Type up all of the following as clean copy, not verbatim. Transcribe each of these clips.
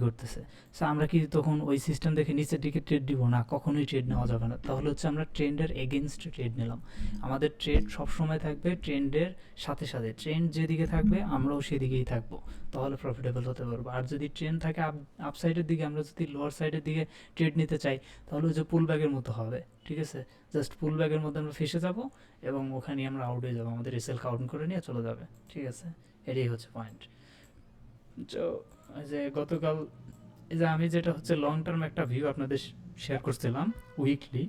করতেছে। সো আমরা কি তখন ওই সিস্টেম দেখে নিচের দিকে ট্রেড দিব না? কখনোই ট্রেড নেওয়া যাবে না। তাহলে হচ্ছে আমরা ট্রেন্ডের এগেনস্টে ট্রেড নিলাম। আমাদের ট্রেড সবসময় থাকবে ট্রেন্ডের সাথে সাথে। ট্রেন্ড যেদিকে থাকবে আমরাও সেদিকেই থাকবো, তাহলে প্রফিটেবল হতে পারবো। আর যদি ট্রেন্ড থাকে আপ সাইডের দিকে, আমরা যদি লোয়ার সাইডের দিকে ট্রেড নিতে চাই, তাহলে ওই যে পুল ব্যাগের মতো হবে। ঠিক আছে, জাস্ট পুল ব্যাগের মধ্যে আমরা ফেসে যাব এবং ওখানে আমরা আউট হয়ে যাবো, আমাদের এসএল কাউন্ট করে নিয়ে চলে যাবে। ঠিক আছে, এটাই হচ্ছে পয়েন্ট। তো এই যে গতকাল, এই যে আমি যেটা হচ্ছে লং টার্ম একটা ভিউ আপনাদের শেয়ার করছিলাম উইকলি,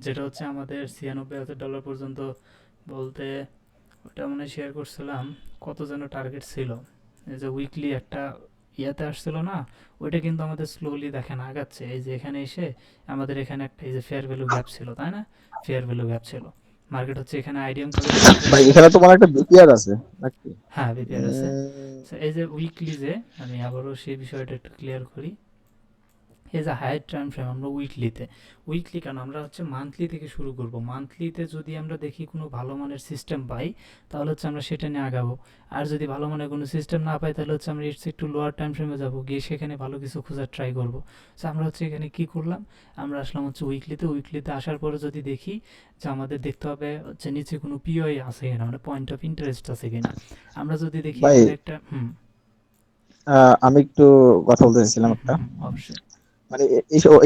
যেটা হচ্ছে আমাদের $96,000 পর্যন্ত বলতে, ওটা মানে শেয়ার করছিলাম। কত যেন টার্গেট ছিল, এই যে উইকলি একটা ইয়াতে আসছিল না, ওইটা কিন্তু আমাদের স্লোলি দেখেন আগাচ্ছে। এই যে এখানে এসে আমাদের এখানে একটা এই যে ফেয়ার ভ্যালু গ্যাপ ছিল, তাই না? ফেয়ার ভ্যালু গ্যাপ ছিল। মার্কেট হচ্ছে এখানে আইডিয়াম কালেক্ট করে ভাই ফেলছে। এখানে তোমার একটা বিপিআর আছে নাকি? হ্যাঁ, বিপিআর আছে। উম, So, এই যে উইকলি, যে আমি আবারও সেই বিষয়টা একটু ক্লিয়ার করি। এই যে হায়ার টাইম ফ্রেম আমরা উইকলিতে, উইকলি কেন, আমরা হচ্ছে মান্থলি থেকে শুরু করব। মান্থলিতে যদি আমরা দেখি কোনো ভালো মানের সিস্টেম পাই, তাহলে হচ্ছে আমরা সেটা নিয়ে আগাবো। আর যদি ভালো মানের কোনো সিস্টেম না পাই, তাহলে হচ্ছে আমরা ইটস একটু লোয়ার টাইম ফ্রেমে যাবো, গিয়ে সেখানে ভালো কিছু খোঁজার ট্রাই করবো। সো আমরা হচ্ছে এখানে কি করলাম, আমরা আসলাম হচ্ছে উইকলিতে। উইকলিতে আসার পরে যদি দেখি যে আমাদের দেখতে হবে হচ্ছে নিচে কোনো পিওআই আছে কিনা, মানে পয়েন্ট অফ ইন্টারেস্ট আছে কিনা। আমরা যদি দেখি ভাই এখানে একটা আমি একটু কথা বলতে চাইছিলাম একটা, অবশ্যই। মানে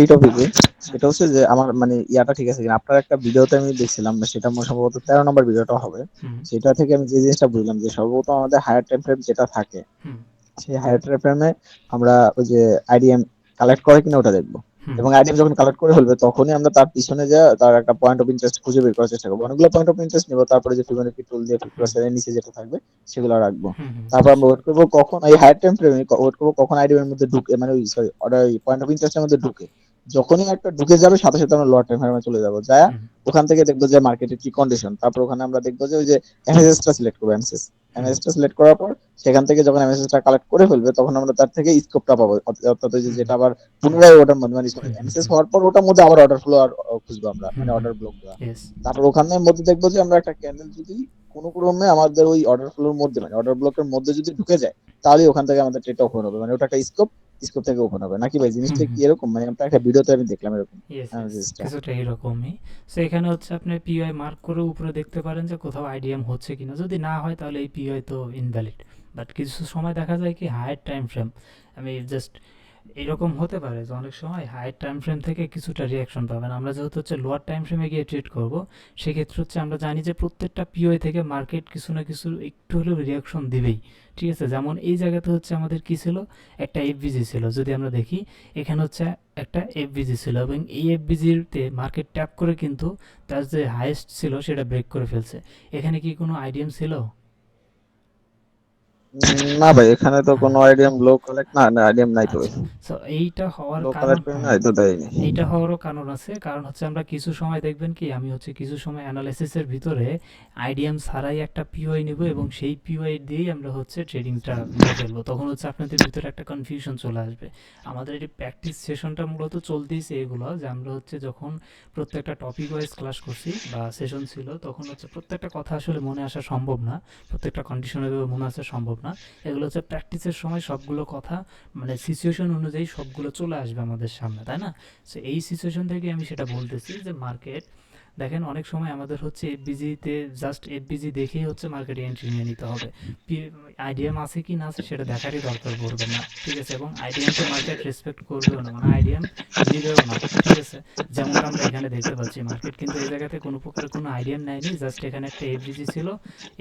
এই টপিকে। হ্যাঁ। সেটা হচ্ছে যে আমার মানে ইয়াটা ঠিক আছে কিনা, আপনার একটা ভিডিওতে আমি দেখছিলাম, সেটা সম্ভবত 13 নম্বর ভিডিওটা হবে। হুম সেটা থেকে আমি যে জিনিসটা বুঝলাম যে সর্বপ্রথম আমাদের হায়ার টাইম ফ্রেম যেটা থাকে, হুম সেই হায়ার টাইম ফ্রেমে আমরা ওই যে আইডিএম কালেক্ট করে কিনা ওটা দেখবো। হুম এবং আইডিএম যখন কালেক্ট করে ফেলবে তখনই আমরা তার পিছনে যা তার একটা পয়েন্ট অফ ইন্টারেস্ট খুঁজে বের করার চেষ্টা করবো। অনেকগুলো পয়েন্ট অফ ইন্টারেস্ট নিবো, তারপরে যে ফিবোনাকি টুল দিয়ে হুম 50% এর নিচে যেটা থাকবে সেগুলো রাখবো। তারপর আমরা অবশ্যই। ওয়েট করবো কখন এই হায়ার টাইম ফ্রেমে ওয়েট করবো কখন আইডিএম এর মধ্যে ঢুকে, মানে ওই সরি অর্ডার পয়েন্ট অফ ইন্টারেস্টের মধ্যে ঢুকে। যখনই একটা ঢুকে যাবে সাথে সাথে আমরা লোয়ার টাইম ফ্রেমে চলে যাবো, যায় হুম ওখান থেকে দেখবো যে মার্কেটের কি কন্ডিশন। তারপর ওখানে আমরা দেখবো যে ওই যে এমএসএস টা সিলেক্ট করবো। এমএসএস হুম এমএসএস টা সিলেক্ট করার পর সেখান থেকে যখন এমএসএস টা কালেক্ট করে ফেলবে তখন আমরা তার থেকে স্কোপটা পাবো, অর্থাৎ ওই যে হুম যেটা আবার পুনরায় ওটার মধ্যে মানে এমএসএস হুম হওয়ার পর ওটার মধ্যে আবার অর্ডার ফ্লো আর খুঁজবো আমরা, মানে অর্ডার ব্লক দেওয়া। ইয়েস। তারপর ওখানের মধ্যে দেখবো যে আমরা একটা ক্যান্ডেল যদি কোনো ক্রমে আমাদের ওই অর্ডার ফ্লোর মধ্যে মানে অর্ডার ব্লকের মধ্যে যদি ঢুকে যায়, তাহলে ওখান থেকে আমাদের ট্রেডটা ওপেন হবে, মানে ওটা একটা স্কোপ, স্কোপ থেকে ওপেন হবে নাকি ভাই? জিনিসটা কি এরকম? মানে আপনার একটা ভিডিওতে আমি দেখলাম এরকম ইয়েস ইয়েস, অ্যানালিসিসটা। কিছুটা এরকমই। সো এখানে হচ্ছে আপনি পিওআই মার্ক করে উপরে দেখতে পারেন যে কোথাও আইডিএম হচ্ছে কিনা। যদি না হয় তাহলে এই পিওআই তো ইনভ্যালিড। বাট কিছু সময় দেখা যায় কি হায়ার টাইম ফ্রেম, আমি জাস্ট এরকম হতে পারে যে অনেক সময় হায়ার টাইম ফ্রেম থেকে কিছুটা রিয়াকশন পাবেন। আমরা যেহেতু হচ্ছে লোয়ার টাইম ফ্রেমে গিয়ে ট্রেড করব, সেক্ষেত্রে হচ্ছে আমরা জানি যে প্রত্যেকটা পিওআই থেকে মার্কেট কিছু না কিছু একটু হলেও রিয়াকশন দিবেই। ঠিক আছে, যেমন এই জায়গাতে হচ্ছে আমাদের কি ছিল, একটা এফবিজি ছিল। যদি আমরা দেখি এখানে হচ্ছে একটা এফবিজি ছিল, এবং এই এফবিজিতে মার্কেট ট্যাপ করে কিন্তু তার যে হাইয়েস্ট ছিল সেটা ব্রেক করে ফেলছে। এখানে কি কোনো আইডিএম ছিল? না ভাই, এখানে তো কোনো হ্যাঁ। আইডিএম ব্লো কালেক্ট না, না আইডিএম নাই তো ভাই। আচ্ছা, সো এইটা হওয়ার ব্লো কারণ, কালেক্ট করে নাই তো দেয়নি। এইটা হওয়ারও কারণ আছে। কারণ হচ্ছে আমরা কিছু সময় দেখবেন কি, আমি হচ্ছে কিছু সময় অ্যানালাইসিসের ভিতরে আইডিএম ছাড়াই একটা পিওআই নিব এবং সেই পিওআই দিয়েই আমরা হচ্ছে ট্রেডিংটা মেরে ফেলবো। তখন হচ্ছে আপনাদের ভিতরে একটা কনফিউশন চলে আসবে। আমাদের এই প্র্যাকটিস সেশনটা মূলত চলতেইছে এগুলো, যে আমরা হচ্ছে যখন প্রত্যেকটা টপিক ওয়াইজ ক্লাস করছি বা সেশন ছিল, তখন হচ্ছে প্রত্যেকটা কথা আসলে মনে আসা সম্ভব না, প্রত্যেকটা কন্ডিশনের মনে আসা সম্ভব না। এগুলো হচ্ছে প্র্যাকটিসের সময় সবগুলো কথা মানে সিচুয়েশন অনুযায়ী সবগুলো চলে আসবে আমাদের সামনে, তাই না? সো এই সিচুয়েশন থেকে আমি সেটা বলতেছি যে মার্কেট, দেখেন অনেক সময় আমাদের হচ্ছে এফবিজিতে জাস্ট এফবিজি দেখেই হচ্ছে মার্কেটে এন্ট্রি নিয়ে নিতে হবে। আইডিএম আছে কি না আছে সেটা দেখারই দরকার পড়বে না। ঠিক আছে, এবং আইডিএমকে মার্কেট রেসপেক্ট করবেও না, মানে আইডিএম নিবেও না। ঠিক আছে, যেমনটা আমরা এখানে দেখতে পাচ্ছি, মার্কেট কিন্তু এই জায়গাতে কোনো প্রকার কোনো আইডিএম নেয়নি, জাস্ট এখানে একটা এফবিজি ছিল,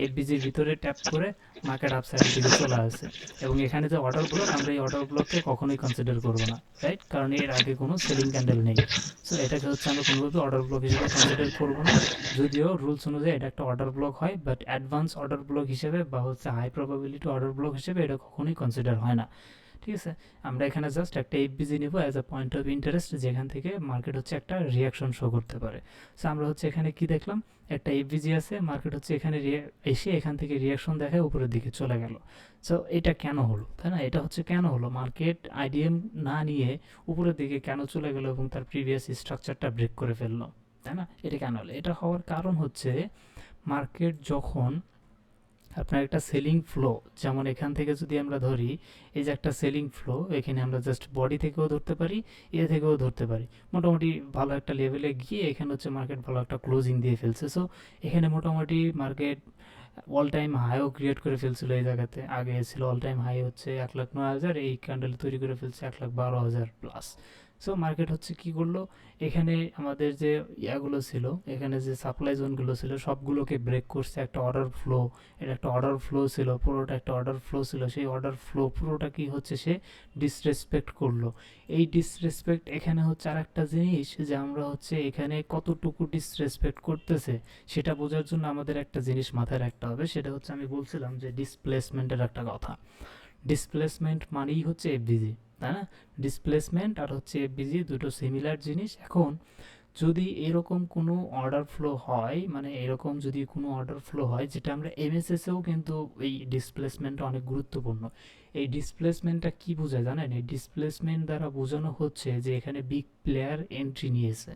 এফবিজির ভিতরে ট্যাপ করে মার্কেট আপসাইডের দিকে চলে আসছে। এবং এখানে যে অর্ডার ব্লক, আমরা এই অর্ডার ব্লককে কখনোই কনসিডার করবো না, রাইট? কারণ এর আগে কোনো সেলিং ক্যান্ডেল নেই। সো এটাকে হচ্ছে আমরা কোনোভাবে অর্ডার ব্লক হিসেবে কনসিডার করবো না। যদিও রুলস অনুযায়ী এটা একটা অর্ডার ব্লক হয়, বাট অ্যাডভান্স অর্ডার ব্লক হিসেবে বা হচ্ছে হাই প্রবাবিলিটি অর্ডার ব্লক হিসেবে এটা কখনোই কনসিডার হয় না। ঠিক আছে, আমরা এখানে জাস্ট একটা এফবিজি নিব as a point of interest, যেখান থেকে মার্কেট হচ্ছে একটা রিয়াকশন শো করতে পারে। সো আমরা হচ্ছে এখানে কি দেখলাম, একটা এফবিজি আছে, মার্কেট হচ্ছে এখানে এসে এখান থেকে রিয়াকশন দেখায় উপরের দিকে চলে গেল। সো এটা কেন হলো, তাই না? এটা হচ্ছে কেন হলো, মার্কেট আইডিএম না নিয়ে উপরের দিকে কেন চলে গেল এবং তার প্রিভিয়াস স্ট্রাকচারটা ব্রেক করে ফেললো, তাই না? এটা কেন হলো? এটা হওয়ার কারণ হচ্ছে মার্কেট যখন আপনার একটা সেলিং ফ্লো, যেমন এখান থেকে যদি আমরা ধরি, এই যে একটা সেলিং ফ্লো, এখানে আমরা জাস্ট বডি থেকেও ধরতে পারি, এ থেকেও ধরতে পারি। মোটামুটি ভালো একটা লেভেলে গিয়ে এখানে হচ্ছে মার্কেট ভালো একটা ক্লোজিং দিয়ে ফেলছে। সো এখানে মোটামুটি মার্কেট অল টাইম হাইও ক্রিয়েট করে ফেলছিল এই জায়গাতে। আগে ছিল অল টাইম হাই হচ্ছে 1,09,000, এই ক্যান্ডেল তৈরি করে ফেলছে 1,12,000 প্লাস। সো মার্কেট হচ্ছে কি করলো, এখানে আমাদের যে ইয়াগুলো ছিল, এখানে যে সাপ্লাই জোনগুলো ছিল সবগুলোকে ব্রেক করছে একটা অর্ডার ফ্লো। এটা একটা অর্ডার ফ্লো ছিল, পুরোটা একটা অর্ডার ফ্লো ছিল। সেই অর্ডার ফ্লো পুরোটা কি হচ্ছে, সে ডিসরেসপেক্ট করলো। এই ডিসরেসপেক্ট এখানে হচ্ছে আর একটা জিনিস, যে আমরা হচ্ছে এখানে কতটুকু ডিসরেসপেক্ট করতেছে সেটা বোঝার জন্য আমাদের একটা জিনিস মাথায় রাখতে হবে। সেটা হচ্ছে আমি বলছিলাম যে ডিসপ্লেসমেন্টের একটা কথা। ডিসপ্লেসমেন্ট মানেই হচ্ছে এফবিজি, তাই না? ডিসপ্লেসমেন্ট আর হচ্ছে এফবিজি দুটো সিমিলার জিনিস। এখন যদি এরকম কোনো অর্ডার ফ্লো হয়, মানে এরকম যদি কোনো অর্ডার ফ্লো হয়, যেটা আমরা এমএসএসেও কিন্তু এই ডিসপ্লেসমেন্টটা অনেক গুরুত্বপূর্ণ। এই ডিসপ্লেসমেন্টটা কি বোঝায় জানেন? এই ডিসপ্লেসমেন্ট দ্বারা বোঝানো হচ্ছে যে এখানে বিগ প্লেয়ার এন্ট্রি নিয়েছে।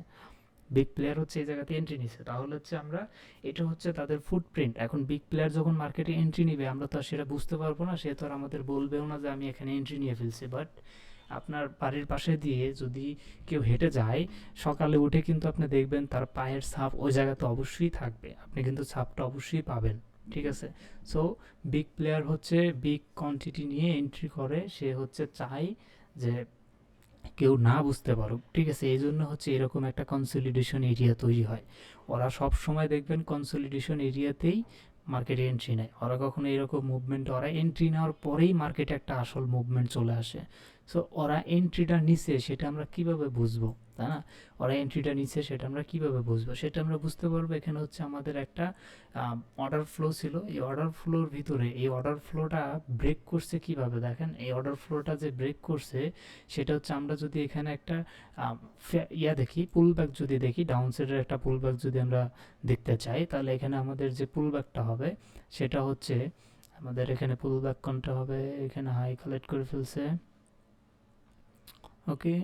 বিগ প্লেয়ার হচ্ছে এই জায়গাতে এন্ট্রি নিছে, তাহলে হচ্ছে আমরা, এটা হচ্ছে তাদের ফুটপ্রিন্ট। এখন বিগ প্লেয়ার যখন মার্কেটে এন্ট্রি নিবে আমরা তো আর সেটা বুঝতে পারবো না, সে তো আর আমাদের বলবেও না যে আমি এখানে এন্ট্রি নিয়ে ফেলছি। বাট আপনার বাড়ির পাশে দিয়ে যদি কেউ হেঁটে যায় সকালে উঠে, কিন্তু আপনি দেখবেন তার পায়ের ছাপ ওই জায়গাতে অবশ্যই থাকবে, আপনি কিন্তু ছাপটা অবশ্যই পাবেন। ঠিক আছে? সো বিগ প্লেয়ার হচ্ছে বিগ কোয়ান্টিটি নিয়ে এন্ট্রি করে, সে হচ্ছে চায় যে কেউ না বুঝতে পারুক। ঠিক আছে? এই জন্য হচ্ছে এরকম একটা কনসলিডেশন এরিয়া তৈরি হয়। ওরা সব সময় দেখবেন কনসলিডেশন এরিয়াতেই মার্কেটে এন্ট্রি নেয়। ওরা কখনো এরকম মুভমেন্ট, ওরা এন্ট্রি নেওয়ার পরেই মার্কেটে একটা আসল মুভমেন্ট চলে আসে। সো ওরা এন্ট্রিটা নিছে সেটা আমরা কিভাবে বুঝবো, তাই না? ওরা এন্ট্রিটা নিচ্ছে সেটা আমরা কিভাবে বুঝবো, সেটা আমরা বুঝতে পারবো। এখানে হচ্ছে আমাদের একটা অর্ডার ফ্লো ছিল, এই অর্ডার ফ্লোর ভিতরে এই অর্ডার ফ্লোটা ব্রেক করছে কিভাবে দেখেন। এই অর্ডার ফ্লোটা যে ব্রেক করছে সেটা হচ্ছে, আমরা যদি এখানে একটা ইয়া দেখি, পুল ব্যাক যদি দেখি, ডাউন সাইডের একটা পুল ব্যাক যদি আমরা দেখতে চাই, তাহলে এখানে আমাদের যে পুল ব্যাকটা হবে সেটা হচ্ছে, আমাদের এখানে পুল ব্যাক কোনটা হবে, এখানে হাই কালেক্ট করে ফেলছে। ওকে,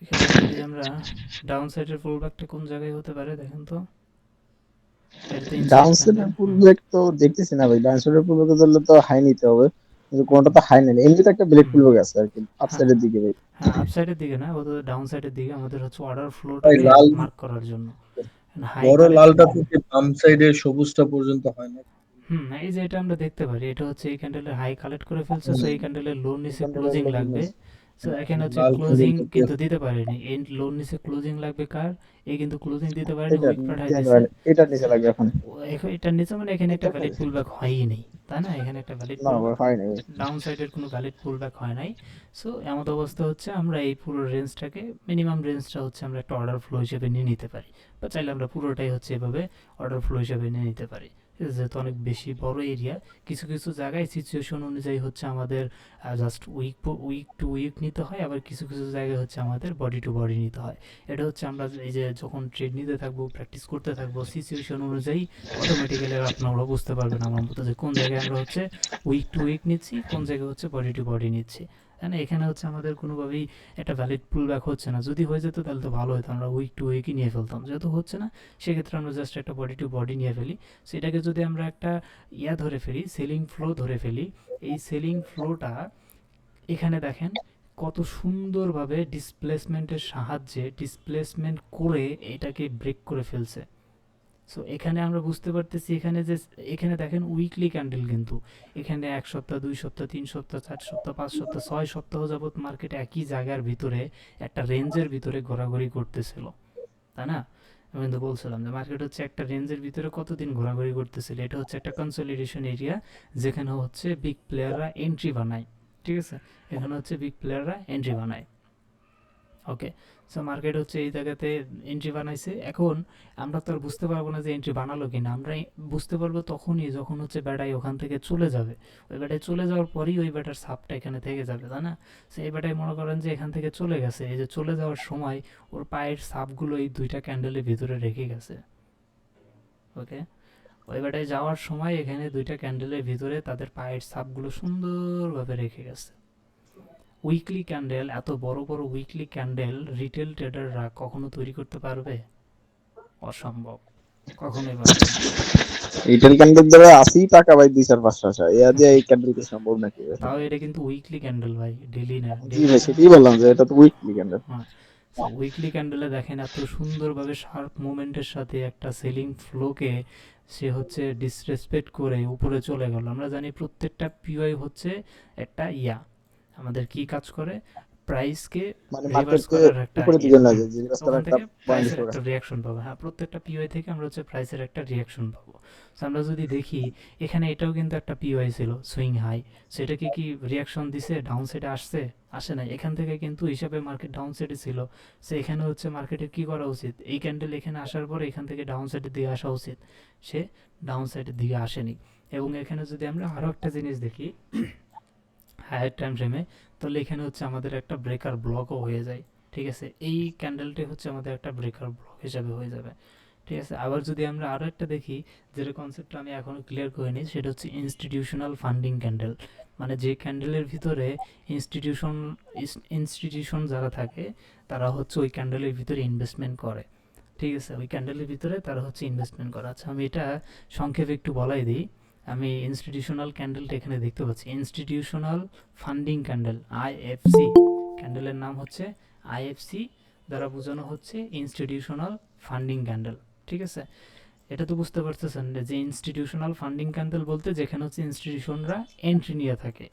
এখানে যদি আমরা ডাউন সাইডের পুল ব্যাকটা কোন জায়গায় হতে পারে দেখেন তো। এটা তো ইনসাইড ডাউন ক্যান্ডেল। সাইডের পুলব্যাক তো দেখতেছি না ভাই, ডাউন সাইডের পুলব্যাক ধরলে তো হাই নিতে হবে, কিন্তু কোনটা তো হাই নেই, এমনিতে একটা ব্রেক হুম, পুলব্যাক আছে আর কি আপ হ্যাঁ সাইডের দিকে ভাই। হ্যাঁ, আপ সাইডের দিকে না, ও তো ডাউন সাইডের দিকে। আমাদের হচ্ছে অর্ডার ভাই ফ্লোটাকে লাল, মার্ক করার জন্য হাই বড় কালেক্ট। লালটা থেকে বাম সাইডে সবুজটা পর্যন্ত হয় না? হুম, এই যে এটা আমরা দেখতে পারি, এটা হচ্ছে এই ক্যান্ডেলের হাই কালেক্ট করে ফেলছে। সো এই ক্যান্ডেলের লো নিচে এখান থেকে ক্লোজিং closing লাগবে। আছে। সো এখানে হচ্ছে লাল ক্লোজিং পর্যন্ত কিন্তু দিতে পারেনি, এই লোন নিচে ক্লোজিং লাগবে কার, এই কিন্তু ক্লোজিং দিতে পারেনি, এটা উইক পাঠাই দিছে। এটা নিচে লাগবে এখন। এটার নিচে মানে এখানে একটা এটা ভ্যালিড পুল ব্যাক হয়ই নেই, তাই না? এখানে একটা ভ্যালিড না পুল, ভাই হয় নাই। ডাউন সাইডের কোনো ভ্যালিড পুল ব্যাক হয় নাই। সো এমন অবস্থা হচ্ছে আমরা এই পুরো রেঞ্জটাকে, মিনিমাম রেঞ্জটা হচ্ছে আমরা একটা অর্ডার ফ্লো হিসেবে নিয়ে নিতে পারি, বা চাইলে আমরা পুরোটাই হচ্ছে এভাবে অর্ডার ফ্লো হিসেবে নিয়ে নিতে পারি। যেহেতু অনেক বেশি বড় এরিয়া, কিছু কিছু জায়গায় সিচুয়েশন অনুযায়ী হচ্ছে আমাদের জাস্ট উইক টু উইক নিতে হয়, আবার কিছু কিছু জায়গায় হচ্ছে আমাদের বডি টু বডি নিতে হয়। এটা হচ্ছে আমরা এই যে যখন ট্রেড নিতে থাকবো, প্র্যাকটিস করতে থাকবো, সিচুয়েশন অনুযায়ী অটোমেটিক্যালি আপনারা বুঝতে পারবেন আমার মতো, যে কোন জায়গায় আমরা হচ্ছে উইক টু উইক নিচ্ছি, কোন জায়গায় হচ্ছে বডি টু বডি নিচ্ছি। হ্যাঁ, এখানে হচ্ছে আমাদের কোনোভাবেই একটা ভ্যালিড পুল ব্যাক হচ্ছে না। যদি হয়ে যেত তাহলে তো ভালো হতো, আমরা উইক টু উইকই নিয়ে ফেলতাম। যেহেতু হচ্ছে না, সেক্ষেত্রে আমরা জাস্ট একটা বডি টু বডি নিয়ে ফেলি। সেটাকে যদি আমরা একটা ইয়া ধরে ফেলি, সেলিং ফ্লো ধরে ফেলি, এই সেলিং ফ্লোটা এখানে দেখেন কত সুন্দরভাবে ডিসপ্লেসমেন্টের সাহায্যে ডিসপ্লেসমেন্ট করে এটাকে ব্রেক করে ফেলছে। সো এখানে আমরা বুঝতে পারতেছি, এখানে যে, এখানে দেখেন উইকলি ক্যান্ডেল, কিন্তু এখানে 1 সপ্তাহ 2 সপ্তাহ 3 সপ্তাহ 4 সপ্তাহ 5 সপ্তাহ 6 সপ্তাহ যাবৎ মার্কেট একই জায়গার ভিতরে একটা রেঞ্জের ভিতরে ঘোরাঘুরি করতেছিল, তাই না? আমি কিন্তু বলছিলাম যে মার্কেট হচ্ছে একটা রেঞ্জের ভিতরে কতদিন ঘোরাঘুরি করতেছিল। এটা হচ্ছে একটা কনসলিডেশন এরিয়া, যেখানে হচ্ছে বিগ প্লেয়াররা এন্ট্রি বানায়। ঠিক আছে? এখানে হচ্ছে বিগ প্লেয়াররা এন্ট্রি বানায়। ওকে, সো মার্কেট হচ্ছে এই জায়গাতে এন্ট্রি বানাইছে। এখন আমরা তো আর বুঝতে পারবো না যে এন্ট্রি বানালো কিনা, আমরা বুঝতে পারবো তখনই যখন হচ্ছে ব্যাটাই ওখান থেকে চলে যাবে। ওই ব্যাটাই চলে যাওয়ার পরেই ওই ব্যাটার সাপটা এখানে থেকে যাবে, তাই না? সো এই ব্যাটাই মনে করেন যে এখান থেকে চলে গেছে, এই যে চলে যাওয়ার সময় ওর পায়ের সাপগুলো এই দুইটা ক্যান্ডেলের ভিতরে রেখে গেছে। ওকে, ওই ব্যাটাই যাওয়ার সময় এখানে দুইটা ক্যান্ডেলের ভিতরে তাদের পায়ের সাপগুলো সুন্দরভাবে রেখে গেছে। উইকলি ক্যান্ডেল, এত বড় বড় উইকলি ক্যান্ডেল রিটেল ট্রেডাররা কখনো তৈরি করতে পারবে? অসম্ভব, কখনোই পারবে না। রিটেল ক্যান্ডেল দ্বারা আসি টাকা ভাই 2-4-500 এয়া দিয়ে এই ক্যান্ডেল কি সম্ভব নাকি ভাই? তাও এটা কিন্তু উইকলি ক্যান্ডেল ভাই, ডেইলি না, জি ডেইলি ভাই, না। সেটাই বললাম যে এটা তো উইকলি ক্যান্ডেল। হ্যাঁ, উইকলি ক্যান্ডেলে দেখেন এত সুন্দরভাবে শার্প মুভমেন্টের সাথে একটা সেলিং ফ্লোকে সে হচ্ছে ডিসরেসপেক্ট করে উপরে চলে গেল। আমরা জানি প্রত্যেকটা পিওআই হচ্ছে একটা আমাদের কি কাজ করে, প্রাইসকে মানে রিভার্স মার্কেটকে করার একটা উপরের দিকে লাগে যে রাস্তার ওখান একটা থেকে পয়েন্ট প্রাইসের হিসেবে একটা কাজ রিয়াকশন পাবো। হ্যাঁ, প্রত্যেকটা পিওআই থেকে আমরা হচ্ছে প্রাইসের একটা রিয়াকশন পাবো। তো আমরা যদি দেখি এখানে এটাও কিন্তু একটা পিওআই ছিল সুইং হাই, সেটাকে কি রিয়াকশন দিছে, ডাউন সাইডে আসছে? আসে নাই। এখান থেকে কিন্তু হিসাবে মার্কেট ডাউন সাইডে ছিল। সে এখানে হচ্ছে মার্কেটের কি করা উচিত, এই ক্যান্ডেল এখানে আসার পরে এখান থেকে ডাউন সাইডের দিকে আসা উচিত, সে ডাউন সাইডের দিকে আসেনি। এবং এখানে যদি আমরা আরও একটা জিনিস দেখি হায়ার টাইম ফ্রেমে, তাহলে এখানে হচ্ছে আমাদের একটা ব্রেকার ব্লকও হয়ে যায়। ঠিক আছে, এই ক্যান্ডেলটি হচ্ছে আমাদের একটা ব্রেকার ব্লক হিসাবে হয়ে যাবে। ঠিক আছে, আবার যদি আমরা আরও একটা দেখি, যেটা কনসেপ্টটা আমি এখনও ক্লিয়ার করিনি, সেটা হচ্ছে ইনস্টিটিউশনাল ফান্ডিং ক্যান্ডেল। মানে যে ক্যান্ডেলের ভিতরে ইনস্টিটিউশন যারা থাকে তারা হচ্ছে ওই ক্যান্ডেলের ভিতরে ইনভেস্টমেন্ট করে। ঠিক আছে, ওই ক্যান্ডেলের ভিতরে তারা হচ্ছে ইনভেস্টমেন্ট করে। আচ্ছা, আমি এটা সংক্ষেপে একটু বলাই দিই। আমি ইনস্টিটিউশনাল ক্যান্ডেলটা এখানে দেখতে পাচ্ছি, ইনস্টিটিউশনাল ফান্ডিং ক্যান্ডেল, আইএফসি। ক্যান্ডেলের নাম হচ্ছে আইএফসি, দ্বারা বোঝানো হচ্ছে ইনস্টিটিউশনাল ফান্ডিং ক্যান্ডেল। ঠিক আছে, এটা তো বুঝতে পারতেছেন যে ইনস্টিটিউশনাল ফান্ডিং ক্যান্ডেল বলতে যেখানে হচ্ছে ইনস্টিটিউশনরা এন্ট্রি নিয়ে থাকে।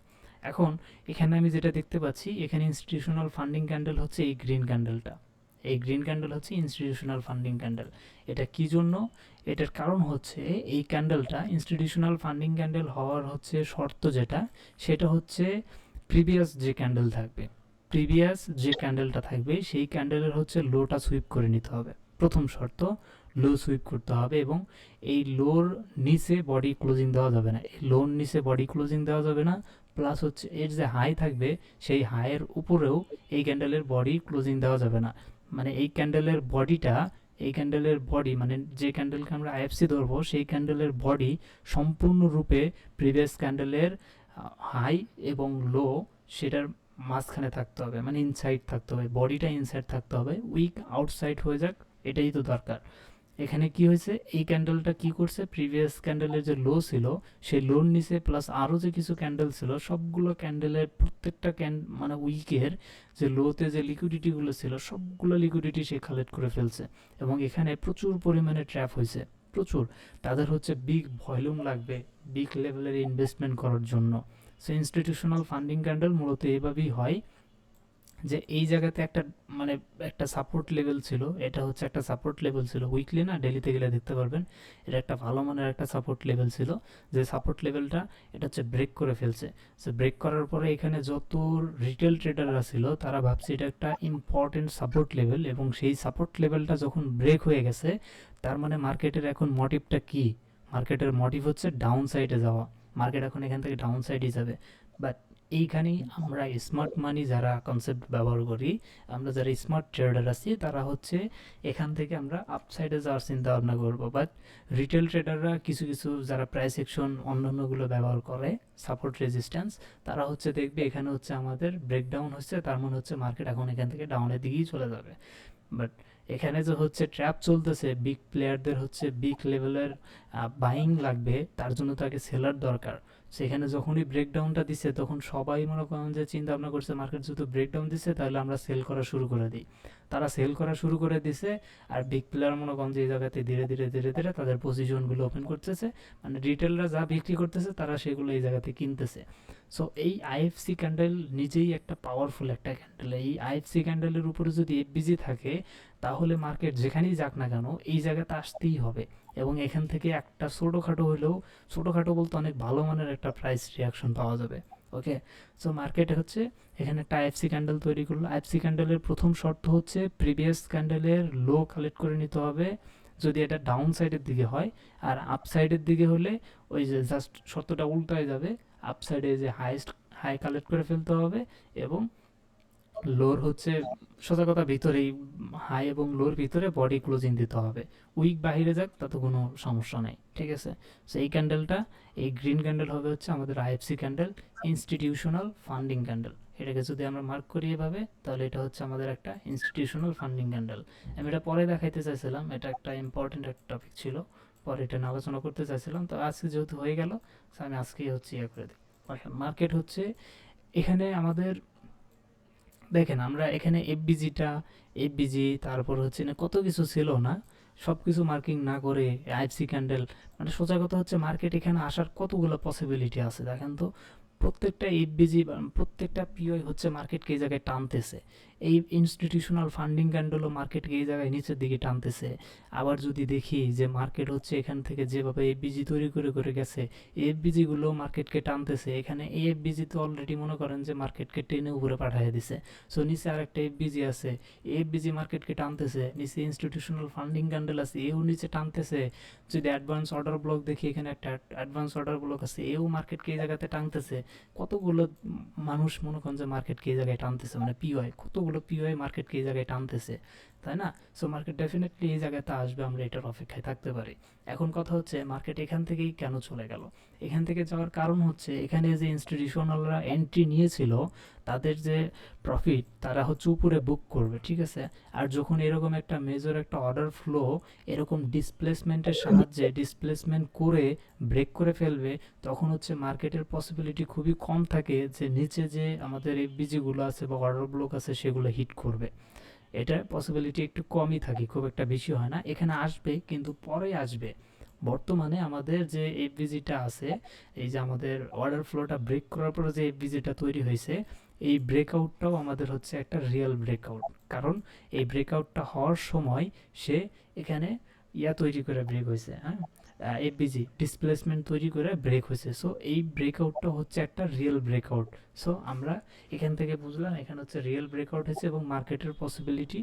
এখন এখানে আমি যেটা দেখতে পাচ্ছি, এখানে ইনস্টিটিউশনাল ফান্ডিং ক্যান্ডেল হচ্ছে এই গ্রিন ক্যান্ডেলটা। এই গ্রিন ক্যান্ডেল হচ্ছে ইনস্টিটিউশনাল ফান্ডিং ক্যান্ডেল। এটা কি জন্য? এটার কারণ হচ্ছে এই ক্যান্ডেলটা ইনস্টিটিউশনাল ফান্ডিং ক্যান্ডেল হওয়ার হচ্ছে শর্ত যেটা, সেটা হচ্ছে প্রিভিয়াস যে ক্যান্ডেল থাকবে, প্রিভিয়াস যে ক্যান্ডেলটা থাকবে সেই ক্যান্ডেলের হচ্ছে লোটা সুইপ করে নিতে হবে। প্রথম শর্ত, লো সুইপ করতে হবে, এবং এই লোর নিচে বডি ক্লোজিং দেওয়া যাবে না, এই লোর নিচে বডি ক্লোজিং দেওয়া যাবে না। প্লাস হচ্ছে এর যে হাই থাকবে সেই হাইয়ের উপরেও এই ক্যান্ডেলের বডি ক্লোজিং দেওয়া যাবে না। মানে এই ক্যান্ডেলের বডিটা, এই ক্যান্ডেলের বডি মানে যে ক্যান্ডেলকে আমরা আইএফসি ধরবো সেই ক্যান্ডেলের বডি সম্পূর্ণরূপে প্রিভিয়াস ক্যান্ডেলের হাই এবং লো সেটার মাঝখানে থাকতে হবে, মানে ইনসাইড থাকতে হবে, বডিটা ইনসাইড থাকতে হবে, উইক আউটসাইড হয়ে যাক, এটাই তো দরকার। এখানে কি হয়েছে, এই ক্যান্ডেলটা কি করছে, প্রিভিয়াস ক্যান্ডেলের যে লো ছিল সেই লোর নিচে প্লাস আরও যে কিছু ক্যান্ডেল ছিল সবগুলো ক্যান্ডেলের প্রত্যেকটা মানে উইকের যে লোতে যে লিকুইডিটিগুলো ছিল সবগুলো লিকুইডিটি সে কালেক্ট করে ফেলছে। এবং এখানে প্রচুর পরিমাণে ট্র্যাপ হয়েছে, প্রচুর। তাদের হচ্ছে বিগ ভলিউম লাগবে বিগ লেভেলের ইনভেস্টমেন্ট করার জন্য। সো ইনস্টিটিউশনাল ফান্ডিং ক্যান্ডেল মূলত এইভাবেই হয়, যে এই জায়গাতে একটা মানে একটা সাপোর্ট লেভেল ছিল, এটা হচ্ছে একটা সাপোর্ট লেভেল ছিল, উইকলি না ডেলিতে গেলে দেখতে পারবেন, এটা একটা ভালো মানের একটা সাপোর্ট লেভেল ছিল। যে সাপোর্ট লেভেলটা এটা হচ্ছে ব্রেক করে ফেলছে। সো ব্রেক করার পরে এখানে যত রিটেল ট্রেডাররা ছিল তারা ভাবছে এটা একটা ইম্পর্টেন্ট সাপোর্ট লেভেল, এবং সেই সাপোর্ট লেভেলটা যখন ব্রেক হয়ে গেছে তার মানে মার্কেটের এখন মোটিভটা কি, মার্কেটের মোটিভ হচ্ছে ডাউন সাইডে যাওয়া, মার্কেট এখন এখান থেকে ডাউন সাইডে যাবে। বাট এইখানেই আমরা স্মার্ট মানি যারা কনসেপ্ট ব্যবহার করি, আমরা যারা স্মার্ট ট্রেডার আছি তারা হচ্ছে এখান থেকে আমরা আপসাইডে যাওয়ার চিন্তা ভাবনা করবো। বাট রিটেল ট্রেডাররা কিছু কিছু যারা প্রাইস অ্যাকশন অন্যান্যগুলো ব্যবহার করে, সাপোর্ট রেজিস্ট্যান্স, তারা হচ্ছে দেখবে এখানে হচ্ছে আমাদের ব্রেকডাউন হচ্ছে, তার মানে হচ্ছে মার্কেট এখন এখান থেকে ডাউনের দিকেই চলে যাবে। বাট এখানে যে হচ্ছে ট্র্যাপ চলতেছে, বিগ প্লেয়ারদের হচ্ছে বিগ লেভেলের বাইং লাগবে, তার জন্য তাকে সেলার দরকার। সেখানে যখনই ব্রেকডাউনটা দিচ্ছে তখন সবাই মনে করেন যে চিন্তা ভাবনা করছে মার্কেট যেহেতু ব্রেকডাউন দিচ্ছে তাহলে আমরা সেল করা শুরু করে দিই। তারা সেল করা শুরু করে দিছে, আর বিগ প্লেয়ার মনে করেন যে এই জায়গাতে ধীরে ধীরে ধীরে ধীরে তাদের পজিশনগুলো ওপেন করতেছে, মানে রিটেলরা যা বিক্রি করতেছে তারা সেগুলো এই জায়গাতে কিনতেছে। সো এই আইএফসি ক্যান্ডেল নিজেই একটা পাওয়ারফুল একটা ক্যান্ডেল। এই আইএফসি ক্যান্ডেলের উপরে যদি এফবিজি থাকে তাহলে মার্কেট যেখানেই যাক না কেন এই জায়গাতে আসতেই হবে, এবং এখান থেকে একটা ছোটোখাটো হলেও, ছোটোখাটো বলতে অনেক ভালো মানের একটা প্রাইস রিয়াকশন পাওয়া যাবে। ওকে, সো মার্কেটে হচ্ছে এখানে একটা আইএফসি ক্যান্ডেল তৈরি করলো। আইএফসি ক্যান্ডেলের প্রথম শর্ত হচ্ছে প্রিভিয়াস ক্যান্ডেলের লো কালেক্ট করে নিতে হবে যদি এটা ডাউন সাইডের দিকে হয়, আর আপ সাইডের দিকে হলে ওই যে জাস্ট শর্তটা উল্টায় যাবে, আপ সাইডে যে হাইয়েস্ট হাই কালেক্ট করে ফেলতে হবে, এবং লোর হচ্ছে সোজা কথা ভিতরেই হাই এবং লোর ভিতরে বডি ক্লোজিং দিতে হবে, উইক বাহিরে যাক তাতে কোনো সমস্যা নেই। ঠিক আছে, সো এই ক্যান্ডেলটা, এই গ্রিন ক্যান্ডেল হবে হচ্ছে আমাদের IFC candle, institutional funding candle. এটাকে যদি আমরা মার্ক করি এভাবে তাহলে এটা হচ্ছে আমাদের একটা ইনস্টিটিউশনাল ফান্ডিং ক্যান্ডেল। আমি এটা পরে দেখাইতে চাইছিলাম, এটা একটা ইম্পর্টেন্ট একটা টপিক ছিল, পরে এটা নিয়ে আলোচনা করতে চাইছিলাম, তো আজকে যেহেতু হয়ে গেল, so আমি আজকেই হচ্ছে ইয়ে করে দিই। মার্কেট হচ্ছে এখানে আমাদের দেখেন, আমরা এখানে এফবিজি তারপর হচ্ছে না কত কিছু ছিল না, সব কিছু মার্কিং না করে আইএফসি ক্যান্ডেল, মানে সোজা কথা হচ্ছে মার্কেট এখানে আসার কতগুলো পসিবিলিটি আছে দেখেন তো। প্রত্যেকটা এফবিজি প্রত্যেকটা পিওই হচ্ছে মার্কেটকে এই জায়গায় টানতেছে। এই ইনস্টিটিউশনাল ফান্ডিং ক্যান্ডেলও মার্কেটকে এই জায়গায় নিচের দিকে টানতেছে। আবার যদি দেখি যে মার্কেট হচ্ছে এখান থেকে যেভাবে এফবিজি তৈরি করে করে গেছে, এফবিজিগুলো মার্কেটকে টানতেছে। এখানে এই এফবিজি তো অলরেডি মনে করেন যে মার্কেটকে টেনে উপরে পাঠিয়ে দিছে। সো নিচে আরেকটা এফবিজি আছে, এফবিজি মার্কেটকে টানতেছে। নিচে ইনস্টিটিউশনাল ফান্ডিং ক্যান্ডেল আছে, এও নিচে টানতেছে। যদি অ্যাডভান্স অর্ডার ব্লক দেখি, এখানে একটা অ্যাডভান্স অর্ডার ব্লক আছে, এও মার্কেটকে এই জায়গাতে টানতেছে। কতগুলো মানুষ মনে করেন যে মার্কেটকে এই জায়গায় টানতেছে, মানে পিওআই কতগুলো পিওআই মার্কেটকে এই জায়গায় টানতেছে, তাই না? সো মার্কেট ডেফিনেটলি এই জায়গাতে আসবে, আমরা এটার অপেক্ষায় থাকতে পারি। এখন কথা হচ্ছে মার্কেট এখান থেকেই কেন চলে গেল? এখান থেকে যাওয়ার কারণ হচ্ছে এখানে যে ইনস্টিটিউশনালরা এন্ট্রি নিয়েছিল তাদের যে প্রফিট, তারা হচ্ছে উপরে বুক করবে, ঠিক আছে? আর যখন এরকম একটা মেজর একটা অর্ডার ফ্লো এরকম ডিসপ্লেসমেন্টের সাহায্যে ডিসপ্লেসমেন্ট করে ব্রেক করে ফেলবে, তখন হচ্ছে মার্কেটের পসিবিলিটি খুবই কম থাকে যে নিচে যে আমাদের এফবিজিগুলো আছে বা অর্ডার ব্লক আছে সেগুলো হিট করবে। এটার পসিবিলিটি একটু কমই থাকে, খুব একটা বেশি হয় না। এখানে আসবে কিন্তু পরে আসবে। বর্তমানে আমাদের যে এফবিজিটা আছে, এই যে আমাদের অর্ডার ফ্লোটা ব্রেক করার পরে যে এফবিজিটা তৈরি হয়েছে, এই ব্রেকআউটটাও আমাদের হচ্ছে একটা রিয়েল ব্রেকআউট। কারণ এই ব্রেকআউটটা হওয়ার সময় সে এখানে তৈরি করে ব্রেক হয়েছে, হ্যাঁ, এফবিজি ডিসপ্লেসমেন্ট তৈরি করে ব্রেক হয়েছে। সো এই ব্রেকআউটটা হচ্ছে একটা রিয়েল ব্রেকআউট। সো আমরা এখান থেকে বুঝলাম এখানে হচ্ছে রিয়েল ব্রেকআউট হয়েছে এবং মার্কেটের পসিবিলিটি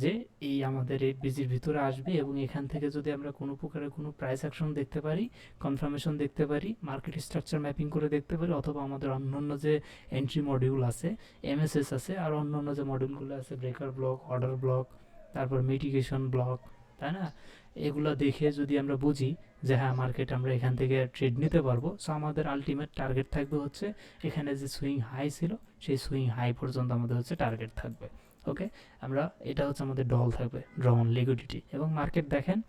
যে এই আমাদের এফবিজির ভিতরে আসবে, এবং এখান থেকে যদি আমরা কোনো প্রকারের কোনো প্রাইস অ্যাকশন দেখতে পারি, কনফার্মেশন দেখতে পারি, মার্কেট স্ট্রাকচার ম্যাপিং করে দেখতে পারি, অথবা আমাদের অন্যান্য যে এন্ট্রি মডিউল আছে, এমএসএস আছে, আর অন্যান্য যে মডিউলগুলো আছে, ব্রেকার ব্লক, অর্ডার ব্লক, তারপর মিটিগেশন ব্লক, তাই না? এগুলো দেখে যদি আমরা বুঝি যে হ্যাঁ মার্কেট আমরা এখান থেকে ট্রেড নিতে পারবো, সো আমাদের আলটিমেট টার্গেট থাকবে হচ্ছে এখানে যে সুইং হাই ছিল সেই সুইং হাই পর্যন্ত আমাদের হচ্ছে টার্গেট থাকবে। ওকে, আমরা এটা হচ্ছে আমাদের ডল থাকবে, ড্র অন লিকুইডিটি। এবং মার্কেট দেখেন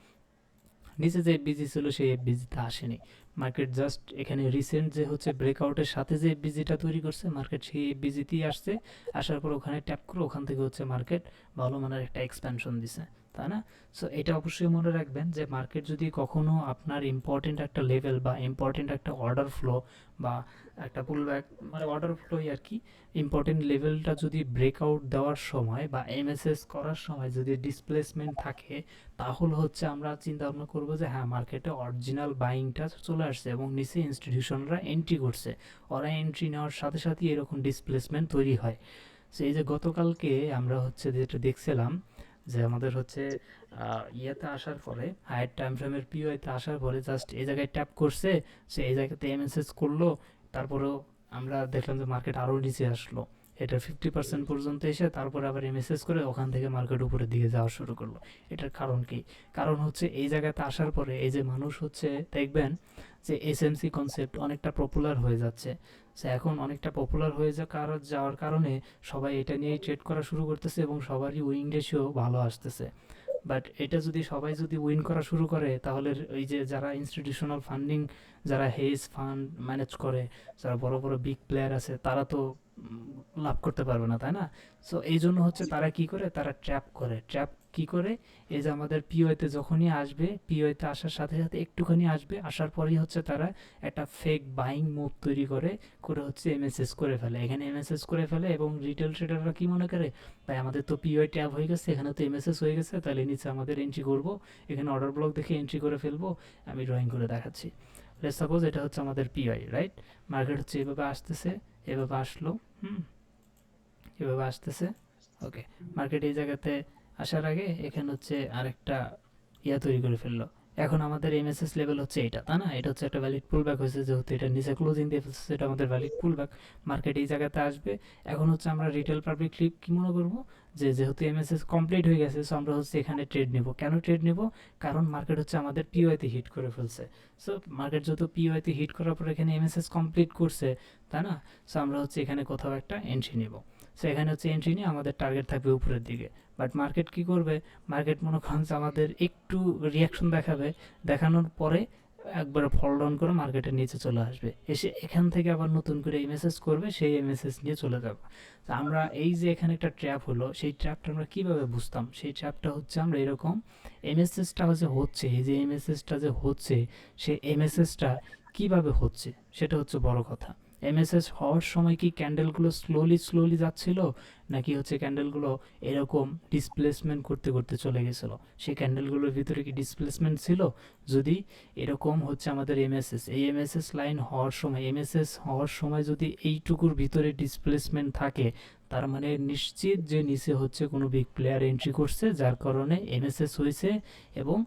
নিচে যে এফবিজি ছিল সেই এফবিজিতে আসেনি, মার্কেট জাস্ট এখানে রিসেন্ট যে হচ্ছে ব্রেকআউটের সাথে যে এফবিজিটা তৈরি করছে মার্কেট সেই এফবিজিতেই আসছে। আসার পর ওখানে ট্যাপ করে ওখান থেকে হচ্ছে মার্কেট ভালো মানের একটা এক্সপ্যানশন দিছে, তাই না? সো এটা অবশ্যই মনে রাখবেন যে মার্কেট যদি কখনো আপনার ইম্পর্টেন্ট একটা লেভেল বা ইম্পর্টেন্ট একটা অর্ডার ফ্লো বা একটা পুলব্যাক, মানে অর্ডার ফ্লোই আর কি, ইম্পর্টেন্ট লেভেলটা যদি ব্রেকআউট দেওয়ার সময় বা এমএসএস করার সময় যদি ডিসপ্লেসমেন্ট থাকে, তাহলে হচ্ছে আমরা চিন্তা ভাবনা করবো যে হ্যাঁ মার্কেটে অরিজিনাল বাইংটা চলে আসছে এবং নিচে ইনস্টিটিউশনরা এন্ট্রি করছে। ওরা এন্ট্রি নেওয়ার সাথে সাথে এরকম ডিসপ্লেসমেন্ট তৈরি হয়। সো এই যে গতকালকে আমরা হচ্ছে যেটা দেখছিলাম যে আমাদের হচ্ছে ইয়েতে আসার পরে হায়ার টাইম ফ্রেমের পিওতে আসার পরে জাস্ট এই জায়গায় ট্যাপ করছে, সে এই জায়গাতে এমএসএস করলো, তারপরেও আমরা দেখলাম যে মার্কেট আরও নিচে আসলো, এটা 50% পর্যন্ত এসে তারপরে আবার এমএসএস করে ওখান থেকে মার্কেট উপরের দিকে যাওয়া শুরু করলো। এটার কারণ কি? কারণ হচ্ছে এই জায়গাতে আসার পরে এই যে মানুষ হচ্ছে দেখবেন যে এসএমসি কনসেপ্ট অনেকটা পপুলার হয়ে যাচ্ছে। সে এখন অনেকটা পপুলার হয়ে যাওয়ার কারণে সবাই এটা নিয়েই ট্রেড করা শুরু করতেছে এবং সবারই উইং রেশিও ভালো আসতেছে। বাট এটা যদি সবাই যদি উইন করা শুরু করে, তাহলে ওই যে যারা ইনস্টিটিউশনাল ফান্ডিং, যারা হেজ ফান্ড ম্যানেজ করে, যারা বড় বড় বিগ প্লেয়ার আছে, তারা তো লাভ করতে পারবে না, তাই না? সো এই জন্য হচ্ছে তারা কি করে, তারা ট্র্যাপ করে। ট্র্যাপ কি করে? এই যে আমাদের পিওতে যখনই আসবে, পিওতে আসার সাথে সাথে একটুখানি আসবে, আসার পরেই হচ্ছে তারা একটা ফেক বাইং মুভ তৈরি করে করে হচ্ছে এমএসএস করে ফেলে, এখানে এমএসএস করে ফেলে। এবং রিটেল ট্রেডাররা কি মনে করে, ভাই আমাদের তো পিওই ট্যাপ হয়ে গেছে, এখানে তো এমএসএস হয়ে গেছে, তাহলে নিচে আমাদের এন্ট্রি করব, এখানে অর্ডার ব্লক দেখে এন্ট্রি করে ফেলবো। আমি ড্রয়িং করে দেখাচ্ছি। লেটস সাপোজ এটা হচ্ছে আমাদের পিওই, রাইট? মার্কেট হচ্ছে এভাবে আসতেছে, এভাবে আসলো, এভাবে আসতেছে। ওকে, মার্কেট এই জায়গাতে আসার আগে এখানে হচ্ছে আরেকটা তৈরি করে ফেললো। এখন আমাদের এমএসএস লেভেল হচ্ছে এটা, তাই না? এটা হচ্ছে একটা ভ্যালিড পুলব্যাক হয়েছে, যেহেতু এটা নিচে ক্লোজিং দিয়ে ফেলছে, এটা আমাদের ভ্যালিড পুলব্যাক। মার্কেট এই জায়গাতে আসবে। এখন হচ্ছে আমরা রিটেল পাবলিকলি কি মনে করবো যে যেহেতু এমএসএস কমপ্লিট হয়ে গেছে, সো আমরা হচ্ছে এখানে ট্রেড নিব। কেন ট্রেড নিব? কারণ মার্কেট হচ্ছে আমাদের পিওআইতে হিট করে ফেলছে। সো মার্কেট যেহেতু পিওআইতে হিট করার পর এখানে এমএসএস কমপ্লিট করছে, তাই না? সো আমরা হচ্ছে এখানে কোথাও একটা এন্ট্রি নিব। সো এখানে হচ্ছে এন্ট্রি নিয়ে আমাদের টার্গেট থাকবে উপরের দিকে। বাট মার্কেট কি করবে, মার্কেট মনে করেন যে আমাদের একটু রিয়াকশন দেখাবে, দেখানোর পরে একবার ফল ডাউন করে মার্কেটের নিচে চলে আসবে, এসে এখান থেকে আবার নতুন করে এমএসএস করবে, সেই এমএসএস নিয়ে চলে যাব। তো আমরা এই যে এখানে একটা ট্র্যাপ হলো, সেই ট্র্যাপটা আমরা কিভাবে বুঝতাম, সেই ট্র্যাপটা হচ্ছে আমরা এরকম এমএসএসটা হচ্ছে এই যে এমএসএসটা যে হচ্ছে, সেই এমএসএসটা কিভাবে হচ্ছে সেটা হচ্ছে বড় কথা। এমএসএস হওয়ার সময় কি ক্যান্ডেলগুলো স্লোলি স্লোলি যাচ্ছিল, নাকি হচ্ছে ক্যান্ডেলগুলো এরকম ডিসপ্লেসমেন্ট করতে করতে চলে গেছিলো, সেই ক্যান্ডেলগুলোর ভিতরে কি ডিসপ্লেসমেন্ট ছিল? যদি এরকম হচ্ছে আমাদের এমএসএস, এই এমএসএস লাইন হওয়ার সময়, এমএসএস হওয়ার সময় যদি এইটুকুর ভিতরে ডিসপ্লেসমেন্ট থাকে, তার মানে নিশ্চিত যে নিচে হচ্ছে কোনো বিগ প্লেয়ার এন্ট্রি করছে, যার কারণে এমএসএস হয়েছে, এবং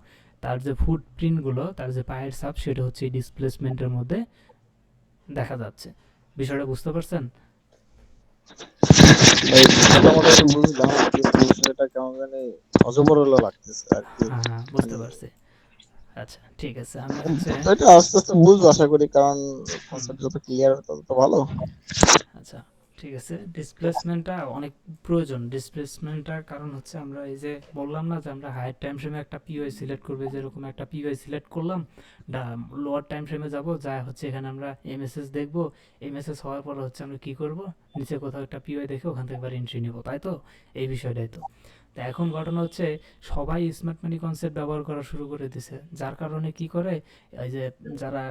তার যে ফুটপ্রিন্টগুলো, তার যে পায়ের ছাপ, সেটা হচ্ছে এই ডিসপ্লেসমেন্টের মধ্যে দেখা যাচ্ছে। বিষয়টা বুঝতে পারছেন? ভাই মোটামুটি বুঝলাম, কিন্তু বিষয়টা কেমন জানি অজবরল লাগতেছে আর কি। হ্যাঁ হ্যাঁ, বুঝতে মানে পারছি। আচ্ছা ঠিক আছে, আমি হচ্ছে এটা আস্তে আস্তে বুঝবো আশা করি, কারণ হুম, কনসেপ্ট যত ক্লিয়ার তত ভালো। আচ্ছা ঠিক আছে, ডিসপ্লেসমেন্টটা অনেক প্রয়োজন। ডিসপ্লেসমেন্টটার কারণ হচ্ছে আমরা এই যে বললাম না যে আমরা হায়ার টাইম ফ্রেমে একটা পিওয়াই সিলেক্ট করবে, যেরকম একটা পিওয়াই সিলেক্ট করলাম, লোয়ার টাইম ফ্রেমে যাব, যা হচ্ছে এখানে আমরা এমএসএস দেখব, এমএসএস হওয়ার পর হচ্ছে আমরা কি করব, নিচে কোথাও একটা পিওয়াই দেখে ওখান থেকে একবার এন্ট্রি নিব, তাই তো? এই বিষয়টাই তো। তো এখন ঘটনা হচ্ছে সবাই স্মার্ট মানি কনসেপ্ট ব্যবহার করা শুরু করে দিছে, যার কারণে কি করে, এই যে যারা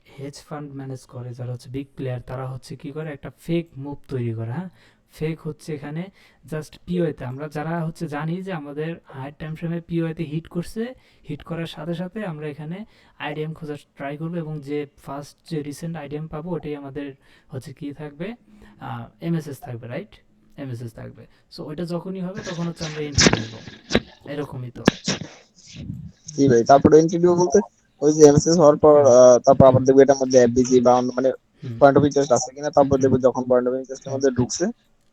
হেজ ফান্ড ম্যানেজ করে, যারা হচ্ছে বিগ প্লেয়ার, তারা হচ্ছে কি করে, একটা ফেক মুভ তৈরি করে। হ্যাঁ, ফেক হচ্ছে এখানে জাস্ট পিওতে, আমরা যারা হচ্ছে জানি যে আমাদের হায়ার টাইম ফ্রেমে পিওতে হিট করছে, হিট করার সাথে সাথে আমরা এখানে আইডিএম খোঁজার ট্রাই করবো, এবং যে ফার্স্ট যে রিসেন্ট আইডিএম পাবো ওটাই আমাদের হচ্ছে কি থাকবে, এমএসএস থাকবে, রাইট? এমএসএস থাকবে। সো ওইটা যখনই হবে তখন হচ্ছে আমরা এন্ট্রি নেব, এরকমই তো। জি ভাই, তারপরে এনটিডিও বলতে ওই যে এমএসএস হওয়ার পর হুম তারপর আবার দেখবো এটার মধ্যে এফবিজি বা অন্য মানে হুম পয়েন্ট অফ ইন্টারেস্ট আছে কিনা, তারপর হুম দেখবো যখন পয়েন্ট অফ ইন্টারেস্টের হুম মধ্যে ঢুকছে,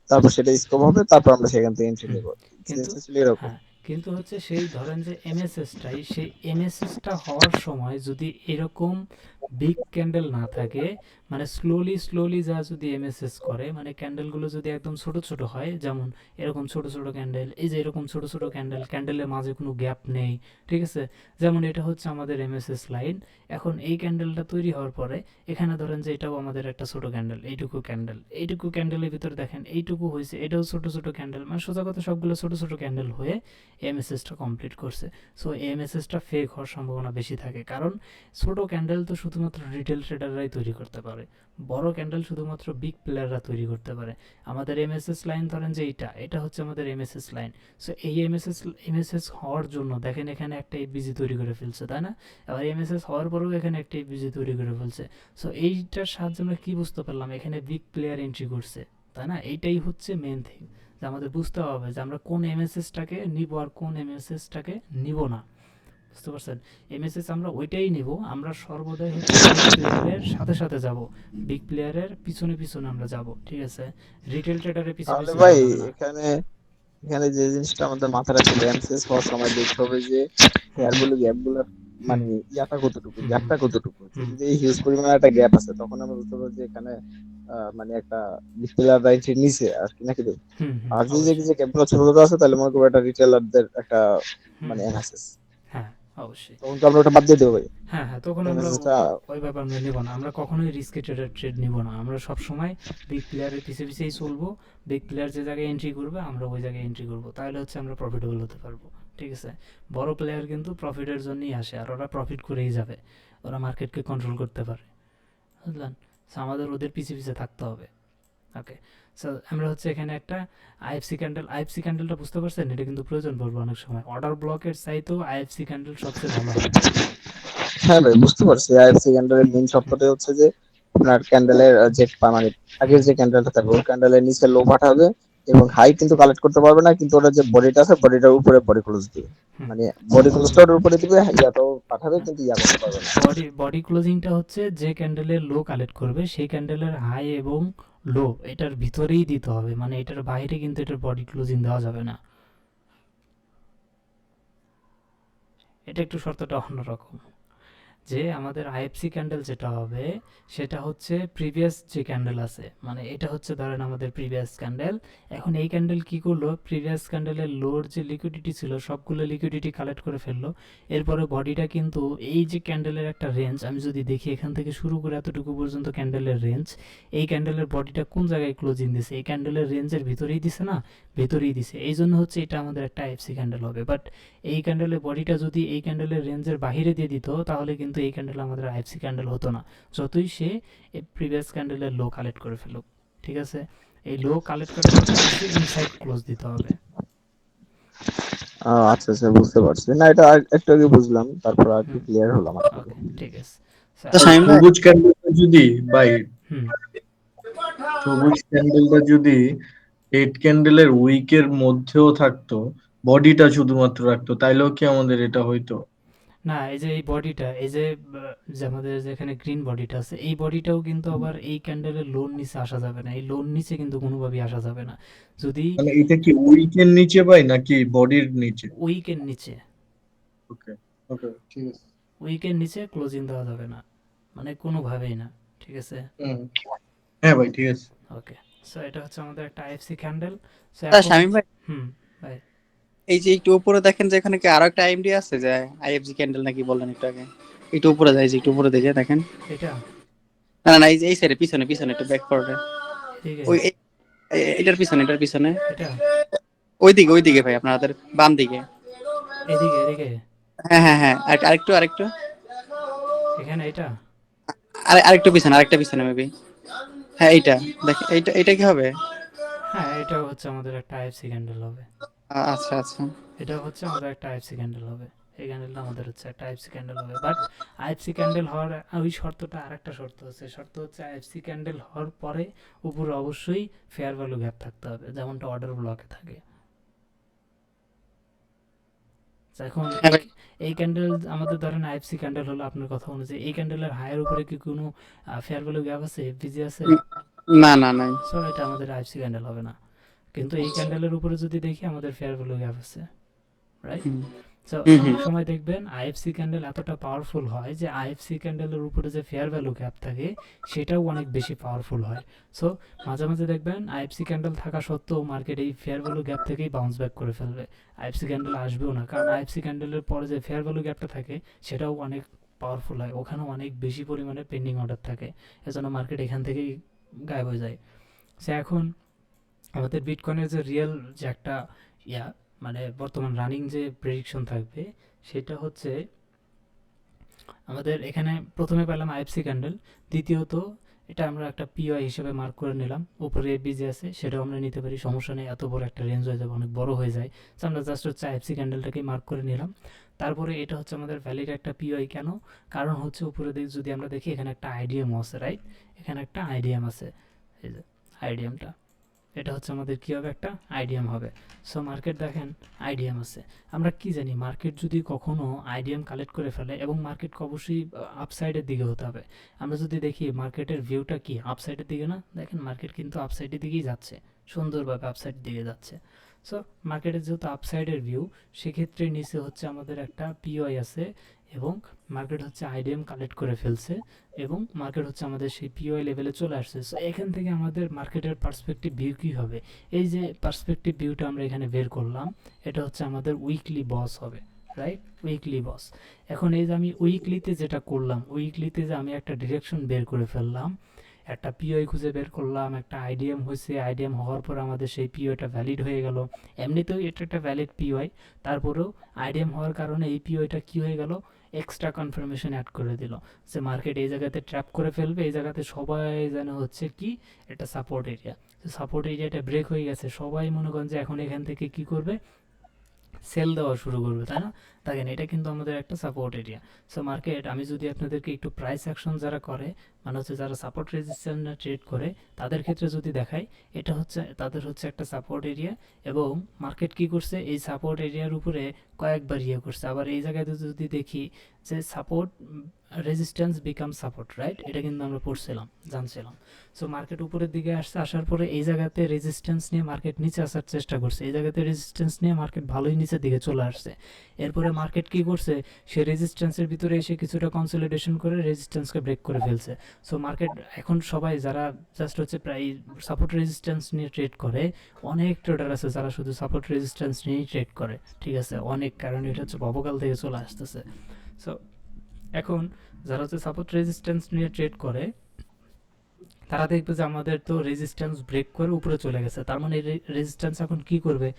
তারপর সেটা স্কোপ হবে, তারপর আমরা সেখান থেকে এন্ট্রি হুম। নেবো। কিন্তু এসেছিলি এরকম। হ্যাঁ, কিন্তু হচ্ছে সেই ধরেন যে এমএসএসটাই, সেই এমএসএসটা হওয়ার সময় যদি এরকম বিগ ক্যান্ডেল না থাকে, মানে স্লোলি স্লোলি যা যদি এমএসএস করে, মানে ক্যান্ডেলগুলো যদি একদম ছোট ছোট হয়, যেমন এরকম ছোট ছোট ক্যান্ডেল, এই যে এরকম ছোট ছোট ক্যান্ডেল, ক্যান্ডেলের মাঝে কোনো গ্যাপ নেই, ঠিক আছে? যেমন এটা হচ্ছে আমাদের এমএসএস লাইন। এখন এই ক্যান্ডেলটা তৈরি হওয়ার পরে এখানে ধরেন যে এটাও আমাদের একটা ছোট ক্যান্ডেল, এইটুকু ক্যান্ডেল, এইটুকু ক্যান্ডেলের ভিতরে দেখেন এইটুকু হয়েছে, এটাও ছোট ছোট ক্যান্ডেল, মানে সোজা কথা সবগুলো ছোট ছোট ক্যান্ডেল হয়ে এমএসএসটা কমপ্লিট করছে। সো এমএসএসটা ফেক হওয়ার সম্ভাবনা বেশি থাকে, কারণ ছোট ক্যান্ডেল তো শুধুমাত্র রিটেল ট্রেডাররাই তৈরি করতে পারে, বড় ক্যান্ডেল শুধুমাত্র বিগ প্লেয়াররা তৈরি করতে পারে। আমাদের এমএসএস লাইন ধরেন যে এটা হচ্ছে আমাদের এমএসএস লাইন। সো এই এমএসএস হওয়ার জন্য দেখেন এখানে একটা এফবিজি তৈরি করে ফেলছে, তাই না? আবার এমএসএস হওয়ার পরেও এখানে একটা এফবিজি তৈরি করে ফেলছে। সো এইটার সাহায্যে আমরা কি বুঝতে পারলাম, এখানে বিগ প্লেয়ার এন্ট্রি করছে, তাই না? এইটাই হচ্ছে মেন থিং, যে আমাদের বুঝতে হবে যে আমরা কোন এমএসএসটাকে নিব আর কোন এমএসএসটাকে নিব না। বুঝতে পারছেন? এমএসএস আমরা ওইটাই নিব, আমরা সর্বদাই হচ্ছে বিগ প্লেয়ারের সাথে সাথে যাব, বিগ প্লেয়ারের পিছনে পিছনে আমরা যাব, ঠিক আছে? রিটেল ট্রেডারের পিছনে তাহলে পিছনে ভাই যাওয়া যাবে না। এখানে এখানে যে জিনিসটা আমাদের মাথায় রাখতে হবে, এমএসএস হওয়ার সময় দেখতে হবে যে হুম হেয়ার গুলো গ্যাপ গুলো, হুম মানে ইয়াটা কতটুকু, হুম হুম গ্যাপটা কতটুকু। তো হুম যদি এই হিউজ পরিমাণে একটা গ্যাপ আছে, তখন আমরা বুঝতে পারবো যে এখানে মানে একটা ডিসপ্লেয়ার রাইট নিচে আর কি, নাকি ভাই? হুম হুম, আর যদি দেখি অবশ্যই। যে গ্যাপ গুলো ছোট ছোট আছে, তাহলে মনে করবো এটা রিটেলারদের একটা হুম মানে হুম, এমএসএস। হ্যাঁ অবশ্যই। তখন তো আমরা ওটা বাদ দিয়ে দেবো ভাই, হ্যাঁ হ্যাঁ, তখন আমরা এমএসএসটা। ওই ব্যাপার আমরা নেব না, আমরা কখনোই রিস্কে ট্রেড নিব না, আমরা সব সময় বিগ প্লেয়ারের পিছে পিছেই চলবো। বিগ প্লেয়ার যে জায়গায় এন্ট্রি করবে আমরা ওই জায়গায় এন্ট্রি করবো, তাহলে হচ্ছে আমরা প্রফিটেবল হতে পারবো, ঠিক আছে? বড় প্লেয়ার কিন্তু প্রফিটের জন্যই আসে, আর ওরা প্রফিট করেই যাবে, ওরা মার্কেটকে কন্ট্রোল করতে পারে, বুঝলেন? So আমাদের ওদের পিছে পিছে থাকতে হবে। ওকে, সো আমরা হচ্ছে এখানে একটা আইএফসি ক্যান্ডেলটা বুঝতে পারছেন, এটা কিন্তু প্রয়োজন পড়বে অনেক সময়, অর্ডার ব্লকের চাইতেও আইএফসি ক্যান্ডেল সবচেয়ে ভালো হয়। হ্যাঁ ভাই, বুঝতে পারছি। আইএফসি ক্যান্ডেলের মেইন হুম শর্তটাই হচ্ছে যে আপনার ক্যান্ডেলের যে মানে আগের যে ক্যান্ডেলটা থাকবে, ওই ক্যান্ডেলের নিচে লো পাঠাবে এবং হাই কিন্তু কালেক্ট করতে পারবে না, কিন্তু ওটা যে বডিটা আছে বডিটার উপরে বডি ক্লোজ দিবে, হুম, মানে বডি ক্লোজটা ওর উপরে দিবে, ইয়াটাও পাঠাবে কিন্তু ইয়া করতে পারবে না। বডি ক্লোজিংটা হচ্ছে যে ক্যান্ডেলের লো কালেক্ট করবে সেই ক্যান্ডেলের হাই এবং লো এটার ভিতরেই দিতে হবে, মানে এটার বাইরে কিন্তু এটার বডি ক্লোজিং দেওয়া যাবে না। এটা একটু শর্তটা অন্যরকম, যে আমাদের আইএফসি ক্যান্ডেল যেটা হবে সেটা হচ্ছে প্রিভিয়াস যে ক্যান্ডেল আছে, মানে এটা হচ্ছে ধরেন আমাদের প্রিভিয়াস ক্যান্ডেল। এখন এই ক্যান্ডেল কি করলো, প্রিভিয়াস ক্যান্ডেলের লোর যে লিকুইডিটি ছিল সবগুলো লিকুইডিটি কালেক্ট করে ফেললো। এরপরে বডিটা কিন্তু এই যে ক্যান্ডেলের একটা রেঞ্জ, আমি যদি দেখি এখান থেকে শুরু করে এতটুকু পর্যন্ত ক্যান্ডেলের রেঞ্জ, এই ক্যান্ডেলের বডিটা কোন জায়গায় ক্লোজিং দিছে, এই ক্যান্ডেলের রেঞ্জের ভিতরেই দিছে না, ভেতরেই দিছে, এই জন্য হচ্ছে এটা আমাদের একটা আইএফসি ক্যান্ডেল হবে। বাট এই ক্যান্ডেলের বডিটা যদি এই ক্যান্ডেলের রেঞ্জের বাইরে দিয়ে দিত তাহলে কিন্তু এই ক্যান্ডেল আমাদের আইএফসি ক্যান্ডেল হতো না, যতই সে প্রিভিয়াস ক্যান্ডেলের লো কালেক্ট করে ফেলুক। ঠিক আছে, এই লো কালেক্ট করার পর ইনসাইড ক্লোজ দিতে হবে। আচ্ছা আচ্ছা, বুঝতে পারছি। না, এটা একটু আগে বুঝলাম, তারপর আর একটু হুম, ক্লিয়ার হলাম আশা করি। ওকে, ঠিক আছে। So, আর শামীম ভাই, সবুজ ক্যান্ডেলটা যদি ভাই হুম, সবুজ ক্যান্ডেলটা যদি 8 ক্যান্ডেলের উইকের মধ্যেও থাকতো, বডিটা শুধুমাত্র রাখতো, তাইলেও কি আমাদের এটা হইতো? না, এই যে এই বডিটা, এই যে যে আমাদের যেখানে গ্রিন বডিটা আছে, এই বডিটাও কিন্তু আবার এই ক্যান্ডেলের লোর নিচে আসা যাবে না, এই লোর নিচে কিন্তু কোনোভাবেই আসা যাবে না। যদি মানে এটা কি উইকের নিচে পাই নাকি বডির নিচে? উইকের নিচে, ওকে ওকে, ঠিক আছে। উইকের নিচে ক্লোজিং দেওয়া যাবে না, মানে কোনোভাবেই না। ঠিক আছে, হুম, হ্যাঁ ভাই, ঠিক আছে। ওকে। সো এটা হচ্ছে আমাদের একটা আইএফসি ক্যান্ডেল। সো তা এখন শামীম ভাই, হুম, ভাই, এই যে একটু উপরে দেখেন যে এখানে কি আরো একটা আইএমডি আছে, যে আইএফজি ক্যান্ডেল নাকি বললেন একটু আগে, একটু উপরে যায়, যে একটু উপরে দেখে দেখেন। এটা না না না, এই যে এই সাইডে পিছনে পিছনে একটু ব্যাক করবে, এদিকে, ওই এটার পিছনে, এটার পিছনে, এটা ওইদিকে ওইদিকে ভাই, আপনাদের বাম দিকে। এদিকে, এদিকে, হ্যাঁ হ্যাঁ হ্যাঁ, আরেকটু আরেকটু, এখানে এটা। আরেকটু পিছনে, আরেকটা পিছনে মেবি। হ্যাঁ এইটা, দেখ এইটা, এইটা কি হবে? হ্যাঁ, এটাও হচ্ছে আমাদের একটা আইএফসি ক্যান্ডেল হবে। আচ্ছা আচ্ছা। এটা হচ্ছে আমাদের একটা আইএফসি ক্যান্ডেল হবে, এই ক্যান্ডেলটা আমাদের হচ্ছে একটা আইএফসি ক্যান্ডেল হবে। বাট আইএফসি ক্যান্ডেল হওয়ার ওই শর্তটা, আরেকটা শর্ত আছে, শর্ত হচ্ছে আইএফসি ক্যান্ডেল হওয়ার পরে উপরে অবশ্যই ফেয়ার ভ্যালু গ্যাপ থাকতে হবে, যেমনটা অর্ডার ব্লকে থাকে। তো এখন হ্যাঁ ভাই, এই ক্যান্ডেল আমাদের ধরেন আইএফসি ক্যান্ডেল হলো, আপনার কথা অনুযায়ী এই ক্যান্ডেলের হায়ের উপরে কি কোনো ফেয়ার ভ্যালু গ্যাপ আছে, এফভিজি আছে? না না নাই। সো এটা আমাদের আইএফসি ক্যান্ডেল হবে না। কিন্তু এই ক্যান্ডেলের উপরে যদি দেখি আমাদের ফেয়ার ভ্যালু গ্যাপ আছে, রাইট? হুম সো হুম অনেক হুম। সময় দেখবেন আইএফসি ক্যান্ডেল এতটা পাওয়ারফুল হয় যে আইএফসি ক্যান্ডেলের উপরে যে ফেয়ার ভ্যালু গ্যাপ থাকে সেটাও অনেক বেশি পাওয়ারফুল হয়। সো মাঝে মাঝে দেখবেন আইএফসি ক্যান্ডেল থাকা সত্ত্বেও মার্কেট এই ফেয়ার ভ্যালু গ্যাপ থেকেই বাউন্স ব্যাক করে ফেলবে, আইএফসি ক্যান্ডেল আসবেও না, কারণ আইএফসি ক্যান্ডেলের পরে যে ফেয়ার ভ্যালু গ্যাপটা থাকে সেটাও অনেক পাওয়ারফুল হয়, ওখানেও অনেক বেশি পরিমাণে পেন্ডিং অর্ডার থাকে, এজন্য মার্কেট এখান থেকেই গায়েব হয়ে যায়। সে এখন আমাদের বিটকয়েনের যে রিয়েল যে একটা ইয়া, মানে বর্তমান রানিং যে প্রেডিকশন থাকবে সেটা হচ্ছে আমাদের এখানে প্রথমে পেলাম আইএফসি ক্যান্ডেল, দ্বিতীয়ত এটা আমরা একটা পিওআই হিসেবে মার্ক করে নিলাম, উপরে এফবিজি আছে সেটাও আমরা নিতে পারি, সমস্যা নেই, এত বড় একটা রেঞ্জ হয়ে যাবে, অনেক বড় হয়ে যায়। তো আমরা জাস্ট হচ্ছে আইএফসি ক্যান্ডেলটাকে মার্ক করে নিলাম। তারপরে এটা হচ্ছে আমাদের ভ্যালিড একটা পিওআই, কেন? কারণ হচ্ছে উপরে যদি আমরা দেখি এখানে একটা আইডিএম আছে, রাইট? এখানে একটা আইডিএম আছে, এই যে আইডিএমটা, এটা হচ্ছে আমাদের কী হবে, একটা আইডিএম হবে। সো মার্কেট দেখেন আইডিএম আছে, আমরা কি জানি মার্কেট যদি কখনো আইডিএম কালেক্ট করে ফেলে, এবং মার্কেটকে অবশ্যই আপসাইডের দিকে হতে হবে। আমরা যদি দেখি মার্কেটের ভিউটা কি আপসাইডের দিকে না, দেখেন মার্কেট কিন্তু আপসাইডের দিকেই যাচ্ছে, সুন্দরভাবে আপসাইডের দিকে যাচ্ছে। সো মার্কেটের যেহেতু আপসাইডের ভিউ, সেক্ষেত্রে নিচে হচ্ছে আমাদের একটা পিওআই আছে, এবং মার্কেট হচ্ছে আইডিএম কালেক্ট করে ফেলছে, এবং মার্কেট হচ্ছে আমাদের সেই পিওআই লেভেলে চলে আসছে। সো এখান থেকে আমাদের মার্কেটের পার্সপেক্টিভ ভিউ কী হবে, এই যে পার্সপেক্টিভ ভিউটা আমরা এখানে বের করলাম, এটা হচ্ছে আমাদের উইকলি বস হবে, রাইট? উইকলি বস। এখন এই যে আমি উইকলিতে যেটা করলাম, উইকলিতে যে আমি একটা ডিরেকশন বের করে ফেললাম, একটা পিওআই খুঁজে বের করলাম, একটা আইডিএম হয়েছে, আইডিএম হওয়ার পর আমাদের সেই পিওআইটা ভ্যালিড হয়ে গেল, এমনিতেও এটা একটা ভ্যালিড পিওআই, তারপরেও আইডিএম হওয়ার কারণে এই পিওআইটা কী হয়ে গেল, এক্সট্রা কনফার্মেশন অ্যাড করে দিল যে মার্কেট এই জায়গাতে ট্র্যাপ করে ফেলবে, এই জায়গাতে সবাই যেন হচ্ছে কি এটা সাপোর্ট এরিয়া, তো সাপোর্ট এরিয়াটা ব্রেক হয়ে গেছে, সবাই মনে করেন যে এখন এখান থেকে কি করবে, সেল দেওয়া শুরু করবে, তাই না? দেখেন এটা কিন্তু আমাদের একটা সাপোর্ট এরিয়া। সো মার্কেট, আমি যদি আপনাদেরকে একটু প্রাইস অ্যাকশন যারা করে, মানে হচ্ছে যারা সাপোর্ট রেজিস্ট্যান্স ট্রেড করে, তাদের ক্ষেত্রে যদি দেখাই, এটা হচ্ছে তাদের হচ্ছে একটা সাপোর্ট এরিয়া, এবং মার্কেট কি করছে, এই সাপোর্ট এরিয়ার উপরে কয়েকবার ইয়ে করছে। আবার এই জায়গায় যদি দেখি যে support resistance become support, right? এটা কিন্তু আমরা পড়ছিলাম, জানছিলাম। সো মার্কেট উপরের দিকে আসছে, আসার পরে এই জায়গাতে রেজিস্ট্যান্স নিয়ে মার্কেট নিচে আসার চেষ্টা করছে, এই জায়গাতে রেজিস্ট্যান্স নিয়ে মার্কেট ভালোই নিচের দিকে চলে আসছে। এরপরে মার্কেট কি করছে, সে রেজিস্ট্যান্সের ভিতরে এসে কিছুটা কনসলিডেশন করে রেজিস্ট্যান্সকে ব্রেক করে ফেলছে। সো মার্কেট এখন সবাই যারা জাস্ট হচ্ছে প্রায় সাপোর্ট রেজিস্ট্যান্স নিয়ে ট্রেড করে, অনেক ট্রেডার আছে যারা শুধু সাপোর্ট রেজিস্ট্যান্স নিয়েই ট্রেড করে, ঠিক আছে, অনেক, কারণ এটা হচ্ছে ভবকাল থেকে চলে আসতেছে। সো এখন যারা হচ্ছে সাপোর্ট রেজিস্ট্যান্স নিয়ে ট্রেড করে, তারা দেখবে যে আমাদের তো রেজিস্ট্যান্স ব্রেক করে উপরে চলে গেছে, তার মানে রেজিস্ট্যান্স এখন কি করবে,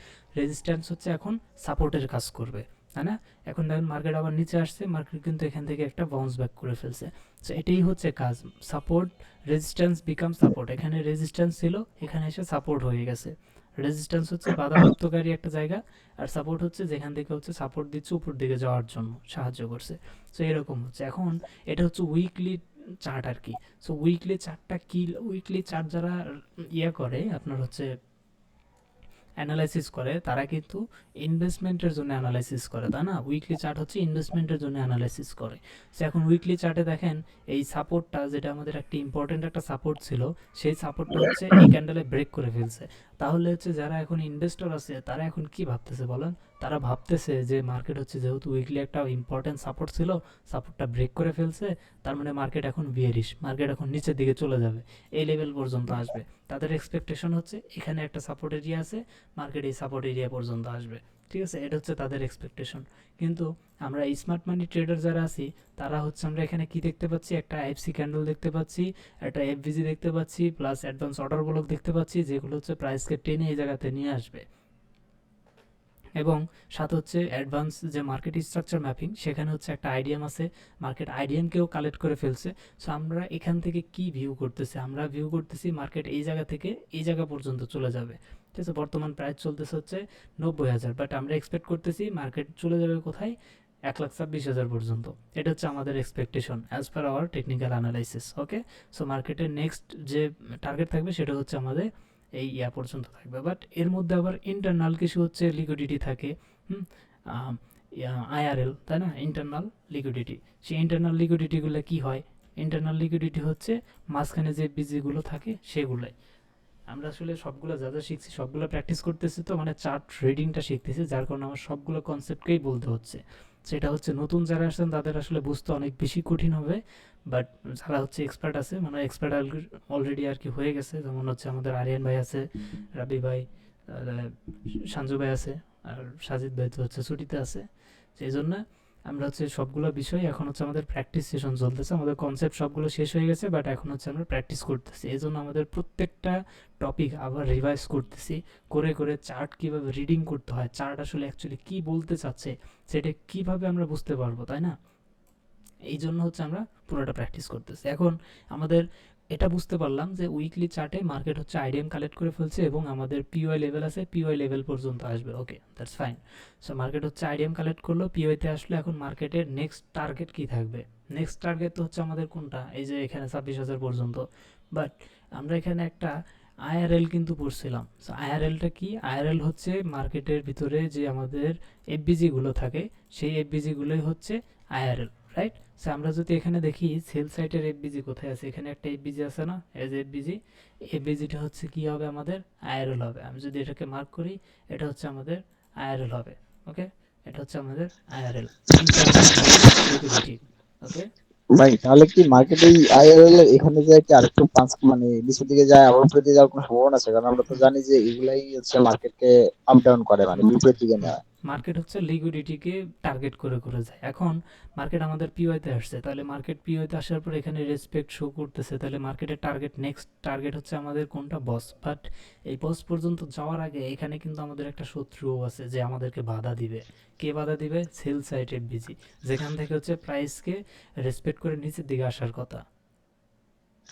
রেজিস্ট্যান্স হচ্ছে এখন সাপোর্টের কাজ করবে, তাই না? এখন দেখেন মার্কেট আবার নিচে আসছে, মার্কেট কিন্তু এখান থেকে একটা বাউন্স ব্যাক করে ফেলছে। সো এটাই হচ্ছে কাজ, সাপোর্ট রেজিস্ট্যান্স বিকাম সাপোর্ট। এখানে রেজিস্ট্যান্স ছিল, এখানে এসে সাপোর্ট হয়ে গেছে। রেজিস্ট্যান্স হচ্ছে বাধাপ্রাপ্তকারী একটা জায়গা, আর সাপোর্ট হচ্ছে যেখান থেকে হচ্ছে সাপোর্ট দিচ্ছে উপর দিকে যাওয়ার জন্য সাহায্য করছে। সো এরকম হচ্ছে। এখন এটা হচ্ছে উইকলি চার্ট আর কি। সো উইকলি চার্টটা কি, উইকলি চার্ট যারা করে আপনার হচ্ছে অ্যানালাইসিস করে, তারা কিন্তু ইনভেস্টমেন্টের জন্য অ্যানালাইসিস করে, তাই না? উইকলি চার্ট হচ্ছে ইনভেস্টমেন্টের জন্য অ্যানালাইসিস করে। সো এখন উইকলি চার্টে দেখেন এই সাপোর্টটা, যেটা আমাদের একটা ইম্পর্টেন্ট একটা সাপোর্ট ছিল, সেই সাপোর্টটা হচ্ছে এই ক্যান্ডেলে ব্রেক করে ফেলছে। তাহলে হচ্ছে যারা এখন ইনভেস্টর আছে, তারা এখন কি ভাবতেছে বলেন? তারা ভাবতেছে যে মার্কেট হচ্ছে যেহেতু উইকলি একটা ইম্পর্টেন্ট সাপোর্ট ছিল, সাপোর্টটা ব্রেক করে ফেলছে, তার মানে মার্কেট এখন বিয়ারিশ, মার্কেট এখন নিচের দিকে চলে যাবে, এই লেভেল পর্যন্ত আসবে। তাদের এক্সপেকটেশন হচ্ছে এখানে একটা সাপোর্ট এরিয়া আছে, মার্কেট এই সাপোর্ট এরিয়া পর্যন্ত আসবে, ঠিক আছে? এটা হচ্ছে তাদের এক্সপেকটেশন। কিন্তু আমরা স্মার্ট মানি ট্রেডার যারা আছি, তারা হচ্ছে আমরা এখানে কি দেখতে পাচ্ছি, একটা আইএফসি ক্যান্ডেল দেখতে পাচ্ছি, একটা এফভিজি দেখতে পাচ্ছি, প্লাস অ্যাডভান্স অর্ডার ব্লক দেখতে পাচ্ছি, যেগুলো হচ্ছে প্রাইসকে টেনে এই জায়গাতে নিয়ে আসবে। এবং সাথে হচ্ছে অ্যাডভান্স যে মার্কেট স্ট্রাকচার ম্যাপিং, সেখানে হচ্ছে একটা আইডিএম আছে, মার্কেট আইডিএমকেও কালেক্ট করে ফেলছে। সো আমরা এখান থেকে কি ভিউ করতেছি, আমরা ভিউ করতেছি মার্কেট এই জায়গা থেকে এই জায়গা পর্যন্ত চলে যাবে, ঠিক আছে? বর্তমান প্রাইস চলতেছে হচ্ছে 90,000, বাট আমরা এক্সপেক্ট করতেছি মার্কেট চলে যাবে কোথায়, 1,26,000 পর্যন্ত। এটা হচ্ছে আমাদের expectation as per our technical analysis. Okay, so মার্কেটের নেক্সট যে টার্গেট থাকবে সেটা হচ্ছে আমাদের এই পর্যন্ত থাকবে। বাট এর মধ্যে আবার ইন্টারনাল কিছু হচ্ছে লিকুইডিটি থাকে, আইআরএল, তাই না? ইন্টারনাল লিকুইডিটি, সেই ইন্টারনাল লিকুইডিটিগুলো কি হয়, ইন্টারনাল লিকুইডিটি হচ্ছে মাঝখানে যে বিজিগুলো থাকে সেগুলোই। আমরা আসলে সবগুলো যা যা শিখছি সবগুলো প্র্যাকটিস করতেছি, তো মানে চার্ট রিডিংটা শিখতেছি, যার কারণে আমার সবগুলো কনসেপ্টকেই বলতে হচ্ছে। সেটা হচ্ছে নতুন যারা আসছেন তাদের আসলে বুঝতে অনেক বেশি কঠিন হবে, বাট যারা হচ্ছে এক্সপার্ট আছে, মানে এক্সপার্ট অলরেডি আর কি হয়ে গেছে, যেমন হচ্ছে আমাদের আরিয়ান ভাই আছে, রাবি ভাই, সঞ্জু ভাই আছে, আর সাজিদ ভাই তো হচ্ছে ছুটিতে আছে। সেই জন্য আমরা হচ্ছে সবগুলো বিষয় এখন হচ্ছে আমাদের প্র্যাকটিস সেশন চলতেছে, আমাদের কনসেপ্ট সবগুলো শেষ হয়ে গেছে, বাট এখন হচ্ছে আমরা প্র্যাকটিস করতেছি। এই জন্য আমাদের প্রত্যেকটা টপিক আবার রিভাইজ করতেছি, করে করে চার্ট কীভাবে রিডিং করতে হয়, চার্ট আসলে অ্যাকচুয়ালি কী বলতে চাচ্ছে সেটা কীভাবে আমরা বুঝতে পারবো, তাই না? এই জন্য হচ্ছে আমরা পুরোটা প্র্যাকটিস করতেছি। এখন আমাদের এটা বুঝতে পারলাম যে উইকলি চার্টে মার্কেট হচ্ছে আইডিএম কালেক্ট করে ফেলছে এবং আমাদের পিওয়াই লেভেল আছে, পিওয়াই লেভেল পর্যন্ত আসবে। ওকে, দ্যাটস ফাইন। সো মার্কেট হচ্ছে আইডিএম কালেক্ট করলো, পিওয়াইতে আসলো। এখন মার্কেটের নেক্সট টার্গেট কি থাকবে? নেক্সট টার্গেট তো হচ্ছে আমাদের কোনটা, এই যে এখানে 26,000 পর্যন্ত। বাট আমরা এখানে একটা আইআরএল কিন্তু পড়ছিলাম। সো আইআরএলটা কি? আইআরএল হচ্ছে মার্কেটের ভিতরে যে আমাদের এফবিজিগুলো থাকে, সেই এফবিজিগুলোই হচ্ছে আইআরএল, রাইট? সো আমরা যদি এখানে দেখি সেল সাইটের এফবিজি কোথায় আছে, এখানে একটা এফবিজি আছে না, এজ এফবিজি, এফবিজিটা হচ্ছে কি হবে, আমাদের আইআরএল হবে। আমি যদি এটাকে মার্ক করি, এটা হচ্ছে আমাদের আইআরএল হবে। ওকে, এটা হচ্ছে আমাদের আইআরএল, লিকুইডিটি। ওকে, ভাই তাহলে কি মার্কেট এই আইআরএল এখানে যায় কি আরেকটু পাঁচ মানে নিচের দিকে যায়, আবার উপরের দিকে যাওয়ার কোনো সম্ভাবনা আছে? কারণ আমরা তো জানি যে এগুলাই হচ্ছে মার্কেটকে আপ ডাউন করে, মানে বিপরীত দিকে নেয়। মার্কেট হচ্ছে লিকুইডিটিকে টার্গেট করে করে যায়। এখন মার্কেট আমাদের পিওয়াইতে আসছে, তাহলে মার্কেট পিওয়াইতে আসার পর এখানে রেসপেক্ট শো করতেছে, তাহলে মার্কেটের টার্গেট, নেক্সট টার্গেট হচ্ছে আমাদের কোনটা, বস। বাট এই বস পর্যন্ত যাওয়ার আগে এখানে কিন্তু আমাদের একটা শত্রুও আছে যে আমাদেরকে বাধা দিবে। কে বাধা দিবে? সেল সাইড এফবিজি, যেখান থেকে হচ্ছে প্রাইসকে রেসপেক্ট করে নিচের দিকে আসার কথা।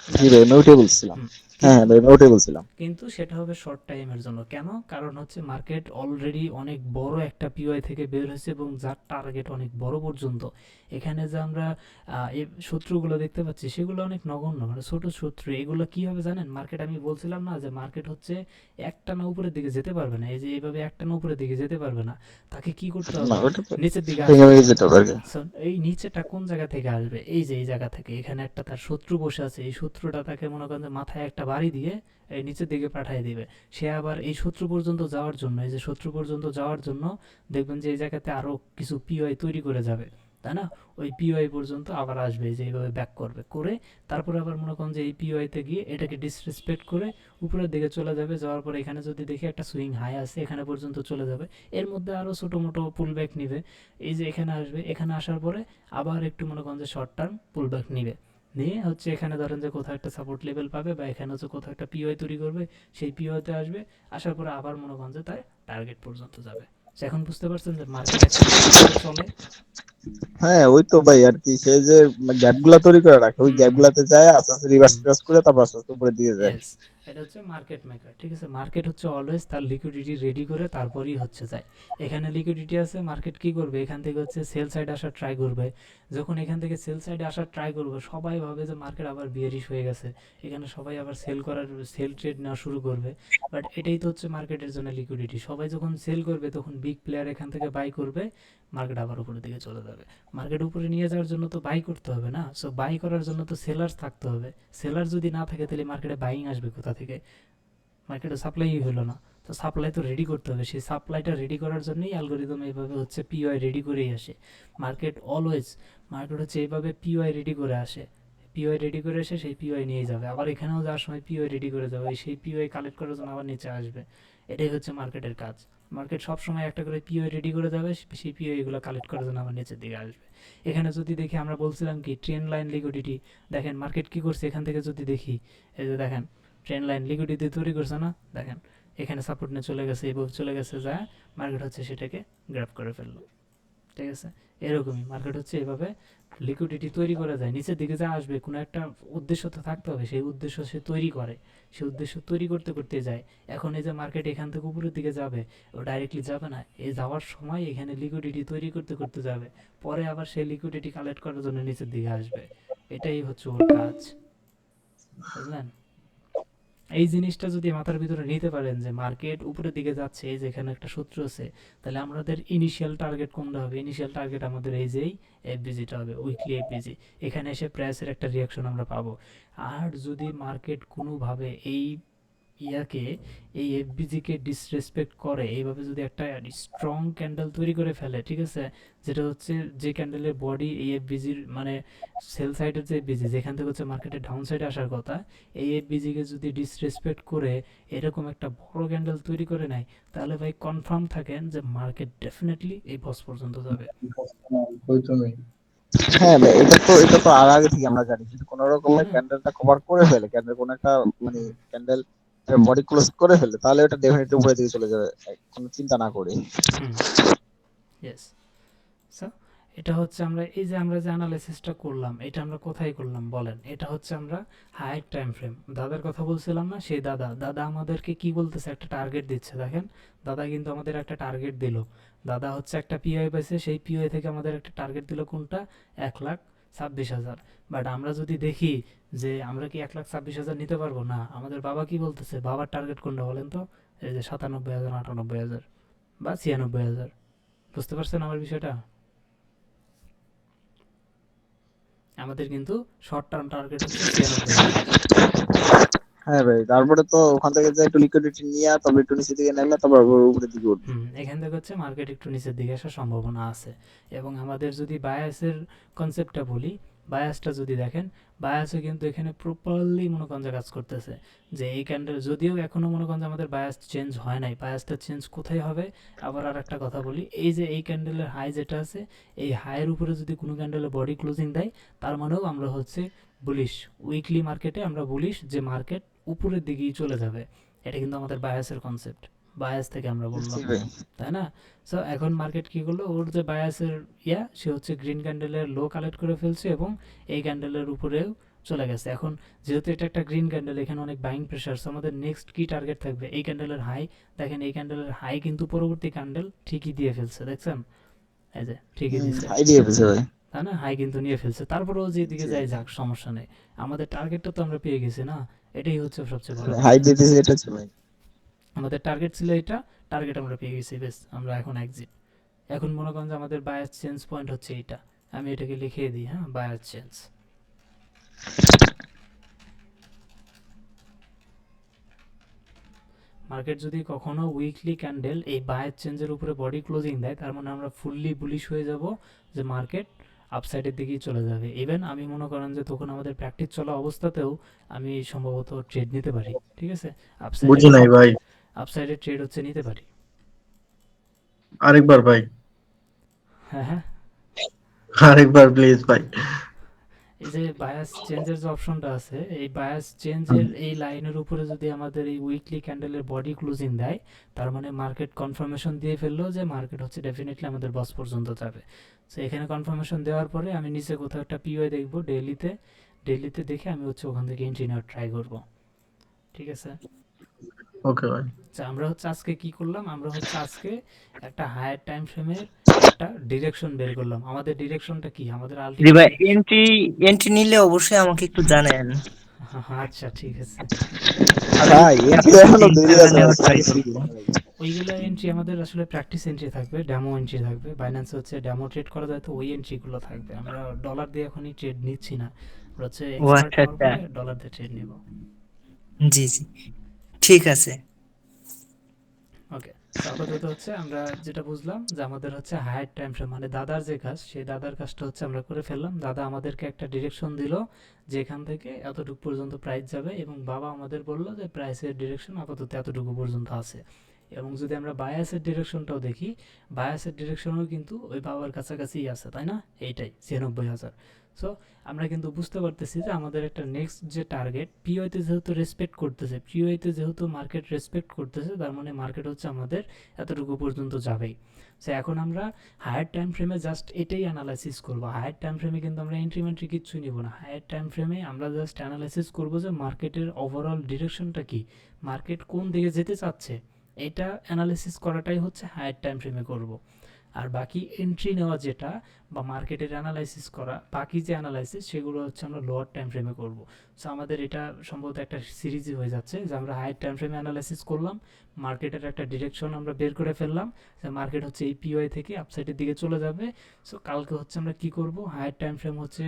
জি ভাই, আমি ওইটাই বলছিলাম। হুম, হ্যাঁ কিন্তু ভাই, আমি ওইটাই বলছিলাম। কিন্তু সেটা হবে শর্ট টাইমের জন্য। কেন? কারণ হচ্ছে মার্কেট অলরেডি অনেক বড় একটা পিওআই থেকে বের হয়েছে এবং যার টার্গেট অনেক বড় পর্যন্ত। এখানে যে আমরা এই শত্রুগুলো দেখতে পাচ্ছি সেগুলো অনেক নগণ্য, মানে ছোট শত্রু। এগুলো কি হবে জানেন? মার্কেট, আমি বলছিলাম না যে মার্কেট হচ্ছে একটানা উপরের দিকে যেতে পারবে না, এই যে এইভাবে একটানা উপরের দিকে যেতে পারবে না, তাকে কি করতে না, হবে? ওইটা তো নিচের দিকে ভেঙে আসতে ভেঙে হবে। যেতে হবে আর কি। So, এই নিচেটা কোন জায়গা থেকে আসবে? এই যে এই জায়গা থেকে। এখানে একটা তার শত্রু বসে আছে, এই শত্রুটা তাকে মনে করেন যে মাথায় একটা বাড়ি দিয়ে এই নিচের দিকে পাঠিয়ে দিবে। সে আবার এই শত্রু পর্যন্ত যাওয়ার জন্য, এই যে শত্রু পর্যন্ত যাওয়ার জন্য দেখবেন যে এই জায়গাতে আরো কিছু পিওআই তৈরি করে যাবে, তাই না? ওই পিওআই পর্যন্ত আবার আসবে, এই যে এইভাবে ব্যাক করবে, করে তারপরে আবার মনে করেন যে এই পিওআইতে গিয়ে এটাকে ডিসরেসপেক্ট করে উপরের দিকে চলে যাবে। যাওয়ার পরে এখানে যদি দেখি একটা সুইং হাই আছে, এখানে পর্যন্ত চলে যাবে। এর মধ্যে আরো ছোট মোটো পুল ব্যাক নিবে, এই যে এখানে আসবে, এখানে আসার পরে আবার একটু মনে করেন যে শর্ট টার্ম পুল ব্যাক নিবে, নিয়ে হচ্ছে এখানে ধরেন যে কোথাও একটা সাপোর্ট লেভেল পাবে বা এখানে হচ্ছে কোথাও একটা পিওআই তৈরি করবে, সেই পিওআইতে আসবে, আসার পরে আবার মনে করেন যে তার টার্গেট পর্যন্ত যাবে। তো এখন বুঝতে পারছেন যে মার্কেট অ্যাকচুয়ালি কিভাবে চলে। হ্যাঁ ওই তো ভাই আর কি, সে যে গ্যাপ গুলা তৈরি করে রাখে, ওই হুম গ্যাপ হুম গুলাতে যায় আস্তে আস্তে রিভার্স হুম টিভার্স করে তারপর আস্তে আস্তে উপরে দিয়ে যায়। ইয়েস, এটা হচ্ছে মার্কেট মেকার, ঠিক আছে? মার্কেট হচ্ছে অলওয়েজ তার লিকুইডিটি রেডি করে তারপরই হচ্ছে যায়। এখানে লিকুইডিটি আছে, মার্কেট কি করবে? এখান থেকে হচ্ছে সেল সাইড আসার ট্রাই করবে। যখন এখান থেকে সেল সাইডে আসার ট্রাই করবে, সবাই ভাবে যে মার্কেট আবার বিয়ারিশ হয়ে গেছে, এখানে সবাই আবার সেল ট্রেড নেওয়া শুরু করবে। বাট এটাই তো হচ্ছে মার্কেটের জন্য লিকুইডিটি। সবাই যখন সেল করবে তখন বিগ প্লেয়ার এখান থেকে বাই করবে, মার্কেট আবার উপরের দিকে চলে যাবে। মার্কেট উপরে নিয়ে যাওয়ার জন্য তো বাই করতে হবে না, সো বাই করার জন্য তো সেলার্স থাকতে হবে। সেলার যদি না থাকে তাহলে মার্কেটে বাইং আসবে কোথা থেকে? মার্কেটে সাপ্লাই হলো না, তো সাপ্লাই তো রেডি করতে হবে। সেই সাপ্লাইটা রেডি করার জন্যই অ্যালগোরিদম এইভাবে হচ্ছে পিওআই রেডি করেই আসে। মার্কেট অলওয়েজ, মার্কেট হচ্ছে এইভাবে পিওআই রেডি করে আসে। পিওআই রেডি করে এসে সেই পিওআই নিয়ে যাবে, আবার এখানেও যাওয়ার সময় পিওআই রেডি করে যাবে, সেই পিওআই কালেক্ট করার জন্য আবার নিচে আসবে। এটাই হচ্ছে মার্কেটের কাজ। মার্কেট সবসময় একটা করে পিওআই রেডি করে যাবে, সেই পিওআই গুলো কালেক্ট করার জন্য আবার নিচের দিকে আসবে। এখানে যদি দেখি, আমরা বলছিলাম কি ট্রেন লাইন লিকুইডিটি, দেখেন মার্কেট কি করছে এখান থেকে যদি দেখি, এই যে দেখেন ট্রেন লাইন লিকুইডিটি তৈরি করছে না, দেখেন এখানে সাপোর্ট নিয়ে চলে গেছে, এভাবে চলে গেছে, যা মার্কেট হচ্ছে সেটাকে গ্র্যাব করে ফেললো, ঠিক আছে? এরকমই মার্কেট হচ্ছে এভাবে লিকুইডিটি তৈরি করা যায়। নিচের দিকে যা আসবে কোনো একটা উদ্দেশ্য তো থাকতে হবে, সেই উদ্দেশ্য সে তৈরি করে, সেই উদ্দেশ্য তৈরি করতে করতে যায়। এখন এই যে মার্কেট এখান থেকে উপরের দিকে যাবে, ও ডাইরেক্টলি যাবে না, এই যাওয়ার সময় এখানে লিকুইডিটি তৈরি করতে করতে যাবে, পরে আবার সেই লিকুইডিটি কালেক্ট করার জন্য নিচের দিকে আসবে। এটাই হচ্ছে ওর কাজ, বুঝলেন? এই জিনিসটা যদি মাথার ভিতরে নিতে পারেন যে মার্কেট উপরের দিকে যাচ্ছে, এই যে এখানে একটা সূত্র আছে, তাহলে আমাদের ইনিশিয়াল টার্গেট কোনটা হবে? ইনিশিয়াল টার্গেট আমাদের এই যেই এফবিজিটা হবে, উইকলি এফবিজি। এখানে এসে প্রাইসের একটা রিয়াকশন আমরা পাবো। আর যদি মার্কেট কোনোভাবে এই ইয়াকে, এই এফবিজিকে ডিসরেসপেক্ট করে, এইভাবে যদি একটা স্ট্রং ক্যান্ডেল তৈরি করে ফেলে, ঠিক আছে, যেটা হচ্ছে যে ক্যান্ডেলের বডি এই এফবিজির মানে সেল সাইডের যে এফবিজি যেখান থেকে হচ্ছে মার্কেটের ডাউন সাইডে আসার কথা, এই এফবিজিকে যদি ডিসরেসপেক্ট করে এরকম একটা বড় ক্যান্ডেল তৈরি করে নেয়, তাহলে ভাই কনফার্ম থাকেন যে মার্কেট ডেফিনেটলি এই বস পর্যন্ত যাবে। হয়তো নেই। হ্যাঁ ভাই, এটা তো আর আগে থেকে আমরা জানি, যদি কোনো রকমের হ্যাঁ। ক্যান্ডেলটা কভার করে ফেলে, ক্যান্ডেল কোনো একটা মানে হুম ক্যান্ডেল বডি ক্লোজ করে ফেলে, তাহলে ওটা ডেফিনেটলি উপরের দিকে চলে যাবে, কোনো চিন্তা না করে। হুম ইয়েস। সো এটা হচ্ছে আমরা এই যে আমরা যে অ্যানালাইসিসটা করলাম, এটা আমরা কোথায় করলাম বলেন? এটা হচ্ছে আমরা হায়ার টাইম ফ্রেম, দাদার কথা বলছিলাম না, সেই দাদা আমাদেরকে কি বলতেছে? একটা টার্গেট দিচ্ছে, দেখেন দাদা কিন্তু আমাদের একটা টার্গেট দিল। দাদা হচ্ছে একটা পিওআই পাইছে, সেই পিওআই থেকে আমাদের একটা টার্গেট দিল কোনটা? 1,26,000। বাট আমরা যদি দেখি যে আমরা কি 1,26,000 নিতে পারবো না, আমাদের বাবা কি বলতেছে? বাবার টার্গেট কোনটা বলেন তো? এই যে 97,000, 98,000 বা 96,000। বুঝতে পারছেন আমার বিষয়টা? আমাদের কিন্তু শর্ট টার্ম টার্গেট হচ্ছে 96,000। হ্যাঁ ভাই, তারপরে তো ওখান থেকে যে একটু লিকুইডিটি নিয়ে তবে একটু নিচে দিকে নেমে তারপর আবার উপরের দিকে উঠবে। এখান থেকে হচ্ছে মার্কেট একটু নিচের দিকে আসার সম্ভাবনা আছে। এবং আমাদের যদি বায়াসের কনসেপ্টটা বলি, বায়াসটা যদি দেখেন, বায়াসও কিন্তু এখানে প্রপারলি মনে করেন যে কাজ করতেছে। যে এই ক্যান্ডেল যদিও এখনো মনে করেন যে আমাদের বায়াস চেঞ্জ হয় নাই, বায়াসটা চেঞ্জ কোথায় হবে? আবার আর একটা কথা বলি, এই যে এই ক্যান্ডেলের হাই যেটা আছে, এই হাইয়ের উপরে যদি কোনো ক্যান্ডেলের বডি ক্লোজিং দেয়, তার মানেও আমরা হচ্ছে বুলিশ। উইকলি মার্কেটে আমরা বুলিশ যে মার্কেট উপরের দিকেই চলে যাবে। এটা কিন্তু আমাদের বায়াসের কনসেপ্ট, বায়াস থেকে আমরা বললাম, জি ভাই। তাই না? সো এখন মার্কেট কি করলো? ওর যে বায়াসের সে হচ্ছে গ্রিন ক্যান্ডেলের লো কালেক্ট করে ফেলছে এবং এই ক্যান্ডেলের উপরেও চলে গেছে। এখন যেহেতু এটা একটা গ্রিন ক্যান্ডেল, এখানে অনেক বাইং প্রেশার, আমাদের নেক্সট কি টার্গেট থাকবে? এই ক্যান্ডেলের হাই। দেখেন এই ক্যান্ডেলের হাই কিন্তু পরবর্তী ক্যান্ডেল ঠিকই দিয়ে ফেলছে, দেখছেন? এই যে ঠিকই দিছে, আইডিয়া পেয়েছে ভাই। তাই না? হাই কিন্তু নিয়ে ফেলছে, তারপরেও যেদিকে জি। যাই যাক, সমস্যা নেই। আমাদের টার্গেটটা তো আমরা পেয়ে গেছি না, এটাই হচ্ছে সবচেয়ে বড় হাই কথা। দিতেছে এটা হচ্ছে ভাই। আমাদের টার্গেট ছিল এটা, টার্গেট আমরা পেয়ে গেছি, বেশ। আমরা এখন এক্সিট। এখন মনে করেন যে আমাদের বায়াস চেঞ্জ পয়েন্ট হচ্ছে এটা, আমি এটাকে লিখিয়ে দিই, হ্যাঁ, বায়াস চেঞ্জ। মার্কেট যদি কখনো উইকলি ক্যান্ডেল এই বায়াস চেঞ্জের উপরে বডি ক্লোজিং দেয়, তার মানে আমরা ফুললি বুলিশ হয়ে যাব যে মার্কেট আপসাইডের দিকেই চলে যাবে। ইভেন আমি মনে করেন যে তখন আমাদের প্র্যাকটিস চলা অবস্থাতেও আমি সম্ভবত ট্রেড নিতে পারি, ঠিক আছে? বুঝি নাই ভাই, আপসাইডের ট্রেড হচ্ছে নিতে পারি। আরেকবার ভাই, হ্যাঁ, হ্যাঁ। আরেকবার প্লিজ ভাই। এই যে বায়াস চেঞ্জের যে অপশনটা আছে, এই বায়াস চেঞ্জের এই লাইনের উপরে যদি আমাদের এই উইকলি ক্যান্ডেলের বডি ক্লোজিং দেয়, তার মানে মার্কেট কনফার্মেশন দিয়ে ফেললো যে মার্কেট হচ্ছে ডেফিনেটলি আমাদের বস পর্যন্ত যাবে। তো এখানে কনফার্মেশন দেওয়ার পরে আমি নিচে কোথাও একটা পিওআই দেখবো ডেইলিতে, ডেইলিতে দেখে আমি হচ্ছে ওখান থেকে এন্ট্রি নেওয়ার ট্রাই করবো, ঠিক আছে? ওকে ভাই। আচ্ছা, আমরা হচ্ছে আজকে কি করলাম? আমরা হচ্ছে আজকে একটা হায়ার টাইম ফ্রেমের একটা ডিরেকশন বের করলাম। আমাদের ডিরেকশনটা কি? আমাদের জি ভাই, আলটিমেটলি, এন্ট্রি এন্ট্রি নিলে অবশ্যই আমাকে একটু জানেন। আচ্ছা ঠিক আছে। আমি ভাই এন্ট্রি আপনার এখনো লিঙ্ক দেরি টাকা আছে ভাই, নেওয়ার ট্রাই সার্ভিস করবো। ওইগুলো এন্ট্রি আমাদের আসলে প্র্যাকটিস এন্ট্রি থাকবে, ডেমো এন্ট্রি থাকবে। বাইন্যান্সে হচ্ছে ডেমো ট্রেড করা যায়, তো ওই এন্ট্রিগুলো থাকবে। আমরা ডলার দিয়ে এখনই ট্রেড নিচ্ছি না, আমরা হচ্ছে ও এক্সপার্ট আচ্ছা হওয়ার আচ্ছা, পরে ডলার দিয়ে ট্রেড নিব। জি জি, ঠিক আছে। ওকে, তো আপাতত হচ্ছে আমরা যেটা বুঝলাম যে আমাদের হচ্ছে হায়ার টাইম ফ্রেম, মানে দাদার যে কাজ, সেই দাদার কাজটা হচ্ছে আমরা করে ফেললাম। দাদা আমাদেরকে একটা ডিরেকশন দিল যে এখান থেকে এতটুকু পর্যন্ত প্রাইস যাবে, এবং বাবা আমাদের বললো যে প্রাইসের ডিরেকশন আপাতত এতটুকু পর্যন্ত আছে। এবং যদি আমরা বায়াসের ডিরেকশনটাও দেখি, বায়াসের ডিরেকশনও কিন্তু ওই বাবার কাছাকাছিই আছে, তাই না? এইটাই ৯৬,০০০। সো আমরা কিন্তু বুঝতে পারতেছি যে আমাদের একটা নেক্সট যে টার্গেট, পিওইতে যেহেতু রেসপেক্ট করতেছে, পিওইতে যেহেতু মার্কেট রেসপেক্ট করতেছে, তার মানে মার্কেট হচ্ছে আমাদের এতটুকু পর্যন্ত যাবেই। সো এখন আমরা হায়ার টাইম ফ্রেমে জাস্ট এটাই অ্যানালাইসিস করবো। হায়ার টাইম ফ্রেমে কিন্তু আমরা এন্ট্রিমেন্ট্রি কিচ্ছুই নিব না। হায়ার টাইম ফ্রেমে আমরা জাস্ট অ্যানালাইসিস করবো যে মার্কেটের ওভারঅল ডিরেকশনটা কি, মার্কেট কোন দিকে যেতে চাচ্ছে, এটা অ্যানালিসিস করাটাই হচ্ছে হায়ার টাইম ফ্রেমে করব। আর বাকি এন্ট্রি নেওয়া যেটা, বা মার্কেটের অ্যানালাইসিস করা, বাকি যে অ্যানালাইসিস সেগুলো হচ্ছে আমরা লোয়ার টাইম ফ্রেমে করব। সো আমাদের এটা সম্ভবত একটা সিরিজই হয়ে যাচ্ছে যে আমরা হায়ার টাইম ফ্রেমে অ্যানালাইসিস করলাম, মার্কেটের একটা ডিরেকশন আমরা বের করে ফেললাম যে মার্কেট হচ্ছে এই পিওআই থেকে আপসাইডের দিকে চলে যাবে। সো কালকে হচ্ছে আমরা কি করব, হায়ার টাইম ফ্রেম হচ্ছে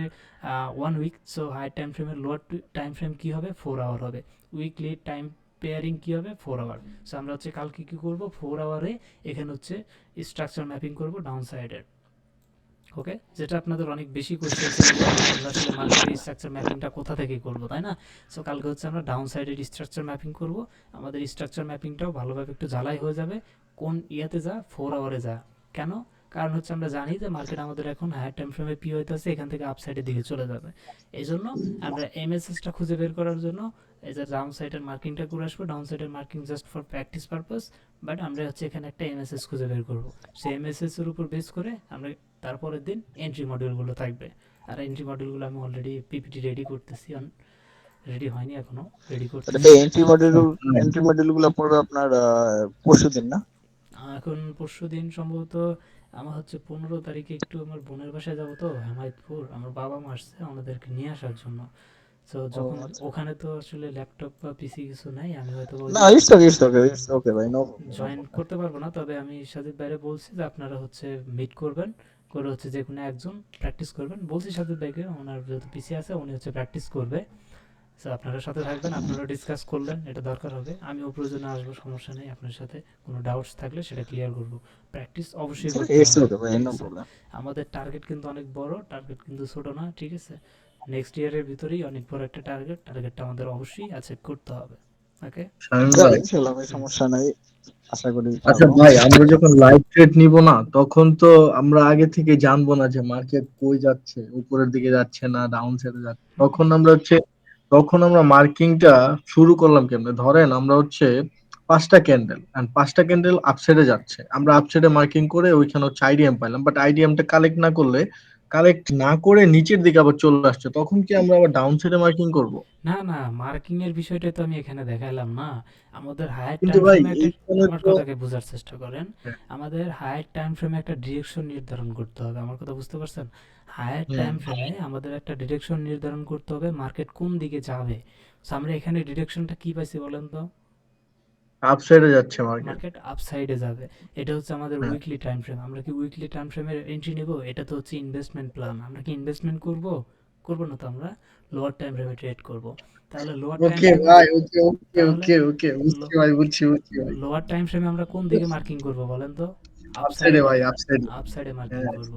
1 উইক। সো হায়ার টাইম ফ্রেমের লোয়ার টাইম ফ্রেম কী হবে, 4 আওয়ার হবে। উইকলি টাইম পেয়ারিং কী হবে, 4 আওয়ার। সো আমরা হচ্ছে কালকে কী করব, 4 আওয়ারে এখানে হচ্ছে স্ট্রাকচার ম্যাপিং করব ডাউন সাইডের। ওকে, যেটা আপনাদের অনেক বেশি কোশ্চেন ছিল যে আমরা আসলে মার্কেটের স্ট্রাকচার ম্যাপিংটা কোথা থেকে করব, তাই না? সো কালকে হচ্ছে আমরা ডাউন সাইডের স্ট্রাকচার ম্যাপিং করব। আমাদের স্ট্রাকচার ম্যাপিংটাও ভালোভাবে একটু জ্বালাই হয়ে যাবে, কোন ইয়াতে যা, 4 আওয়ারে যা। কেন? কারণ হচ্ছে আমরা জানি যে মার্কেট আমাদের এখন হায়ার টাইম ফ্রেমে পি হইতেছে, এখান থেকে আপসাইডের দিকে চলে যাবে। এই জন্য আমরা এমএসএসটা খুঁজে বের করার জন্য এই যে ডাউন সাইডের মার্কিংটা করে আসবো। ডাউন সাইডের marking just for practice purpose, but আমরা হচ্ছে এখানে একটা এমএসএস খুঁজে বের করবো। সেই এমএসএস এর উপর বেস করে আমরা তারপরের দিন এন্ট্রি মডিউলগুলো থাকবে। আর এন্ট্রি মডিউলগুলো আমি অলরেডি পিপিটি রেডি করতেছি, রেডি হয়নি এখনো, রেডি করতেছি। এন্ট্রি মডিউল গুলো পড়বে আপনার পরশু দিন না? এখন পরশু দিন সম্ভবত আমার হচ্ছে 15 তারিখে একটু আমার বোনের বাসায় যাবো, তো হেমায়তপুর, আমার বাবা মা আসছে আমাদেরকে নিয়ে আসার জন্য। তো যখন আচ্ছা। ওখানে তো আসলে ল্যাপটপ বা পিসি কিছু নাই, আমি হয়তো না, ইটস ওকে ভাই, নো। জয়েন করতে পারবো না। তবে আমি সাজিদ ভাইরে বলছি যে আপনারা হচ্ছে মিট করবেন, করে হচ্ছে যে কোনো একজন প্র্যাকটিস করবেন। বলছি সাজিদ ভাইকে, ওনার যেহেতু পিসি আছে উনি হচ্ছে প্র্যাকটিস করবে। তো আপনারা সাথে থাকবেন, আপনারা ডিসকাস করলেন, এটা দরকার হবে। আমিও প্রয়োজনে আসবো, সমস্যা নেই। আপনার সাথে কোনো ডাউটস থাকলে সেটা ক্লিয়ার করব। প্র্যাকটিস অবশ্যই করতে ইটস হবে, ওকে ভাই, ঠিক নো আছে? প্রবলেম। আমাদের টার্গেট কিন্তু অনেক বড়, টার্গেট কিন্তু ছোট না, ঠিক আছে? নেক্সট ইয়ারের ভিতরেই অনেক বড় একটা টার্গেট, টার্গেটটা আমাদের অবশ্যই অ্যাচিভ করতে হবে। ওকে, শামীম ভাই, ইনশাআল্লাহ ভাই, সমস্যা নাই, আশা করি আচ্ছা পারবো। ভাই, আমরা যখন লাইভ ট্রেড নিব না, তখন তো আমরা আগে থেকে জানবো না যে মার্কেট কই যাচ্ছে, উপরের দিকে যাচ্ছে না ডাউন সাইডে যাচ্ছে। তখন আমরা মার্কিংটা শুরু করলাম কেমনে? ধরেন আমরা হচ্ছে 5টা ক্যান্ডেল, এন্ড 5টা ক্যান্ডেল আপসাইডে যাচ্ছে, আমরা আপসাইডে মার্কিং করে ওইখানে হচ্ছে আইডিএম পাইলাম, বাট আইডিএমটা কালেক্ট না করলে কালেক্ট না করে নিচের দিকে আবার চলে আসছে, তখন কি আমরা আবার ডাউন সাইডে মার্কিং করব? না না, মার্কিং এর বিষয়টা তো আমি এখানে দেখাইলাম না। আমাদের হায়ার কিন্তু টাইম ভাই ফ্রেমে একটা, এইখানে আমার তো কথাকে বোঝার চেষ্টা করেন। হ্যাঁ, আমাদের হায়ার টাইম ফ্রেমে একটা ডিরেকশন নির্ধারণ করতে হবে, আমার কথা বুঝতে পারছেন? হায়ার হুম টাইম ফ্রেমে আমাদের একটা ডিরেকশন নির্ধারণ করতে হবে, মার্কেট কোন দিকে যাবে। So, আমরা এখানে ডিরেকশনটা কি পাইছি বলেন তো? আপ সাইডে যাচ্ছে মার্কেট। মার্কেট আপসাইডে যাবে। এটা হচ্ছে আমাদের হ্যাঁ, উইকলি টাইম ফ্রেম। আমরা কি উইকলি টাইম ফ্রেমের এন্ট্রি নেব? এটা তো হচ্ছে ইনভেস্টমেন্ট প্ল্যান। আমরা কি ইনভেস্টমেন্ট করব? করব না তো, আমরা লোয়ার টাইম ফ্রেমে ট্রেড করব। তাহলে লোয়ার টাইম ওকে ফ্রেমে, ভাই, ওকে ওকে তাহলে ওকে ওকে, বুঝছি ভাই, বুঝছি বুঝছি ভাই। লোয়ার টাইম ফ্রেমে আমরা কোন দিকে মার্কিং করব বলেন তো? আপ সাইডে আপসাইডে ভাই, মার্কিং, আপ সাইডে। আপসাইডে মার্কিং হ্যাঁ, করব।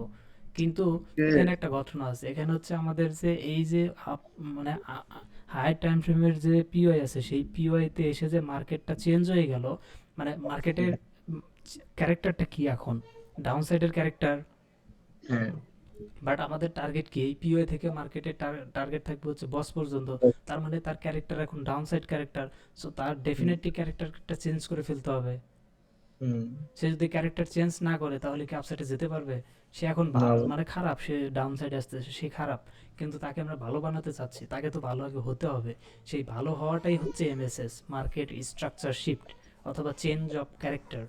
কিন্তু ওকে। এখানে একটা ঘটনা আছে। এখানে হচ্ছে আমাদের যে এই যে আপ, মানে হায়ার টাইম ফ্রেমের যে পিওআই আছে, সেই পিওআই তে এসে যে মার্কেটটা চেঞ্জ হয়ে গেল, মানে মার্কেটের হুম, ক্যারেক্টারটা কি এখন? ডাউন সাইডের ক্যারেক্টার। হ্যাঁ, বাট আমাদের টার্গেট কি? এই পিওআই থেকে মার্কেটের টার্গেট থাকবে হচ্ছে বস পর্যন্ত। তার মানে তার ক্যারেক্টার এখন ডাউন সাইড ক্যারেক্টার। সো তার হুম, ডেফিনেটলি ক্যারেক্টারটা চেঞ্জ করে ফেলতে হবে। হুম, সে যদি ক্যারেক্টার চেঞ্জ না করে তাহলে কি আপসাইডে যেতে পারবে? সে এখন না, মানে খারাপ, সে ডাউন সাইডে আসতেছে, সে খারাপ। কিন্তু তাকে আমরা ভালো বানাতে চাচ্ছি, তাকে তো ভালো আগে হতে হবে। সেই ভালো হওয়াটাই হচ্ছে এমএসএস, মার্কেট স্ট্রাকচার শিফট অথবা চেঞ্জ অফ ক্যারেক্টার।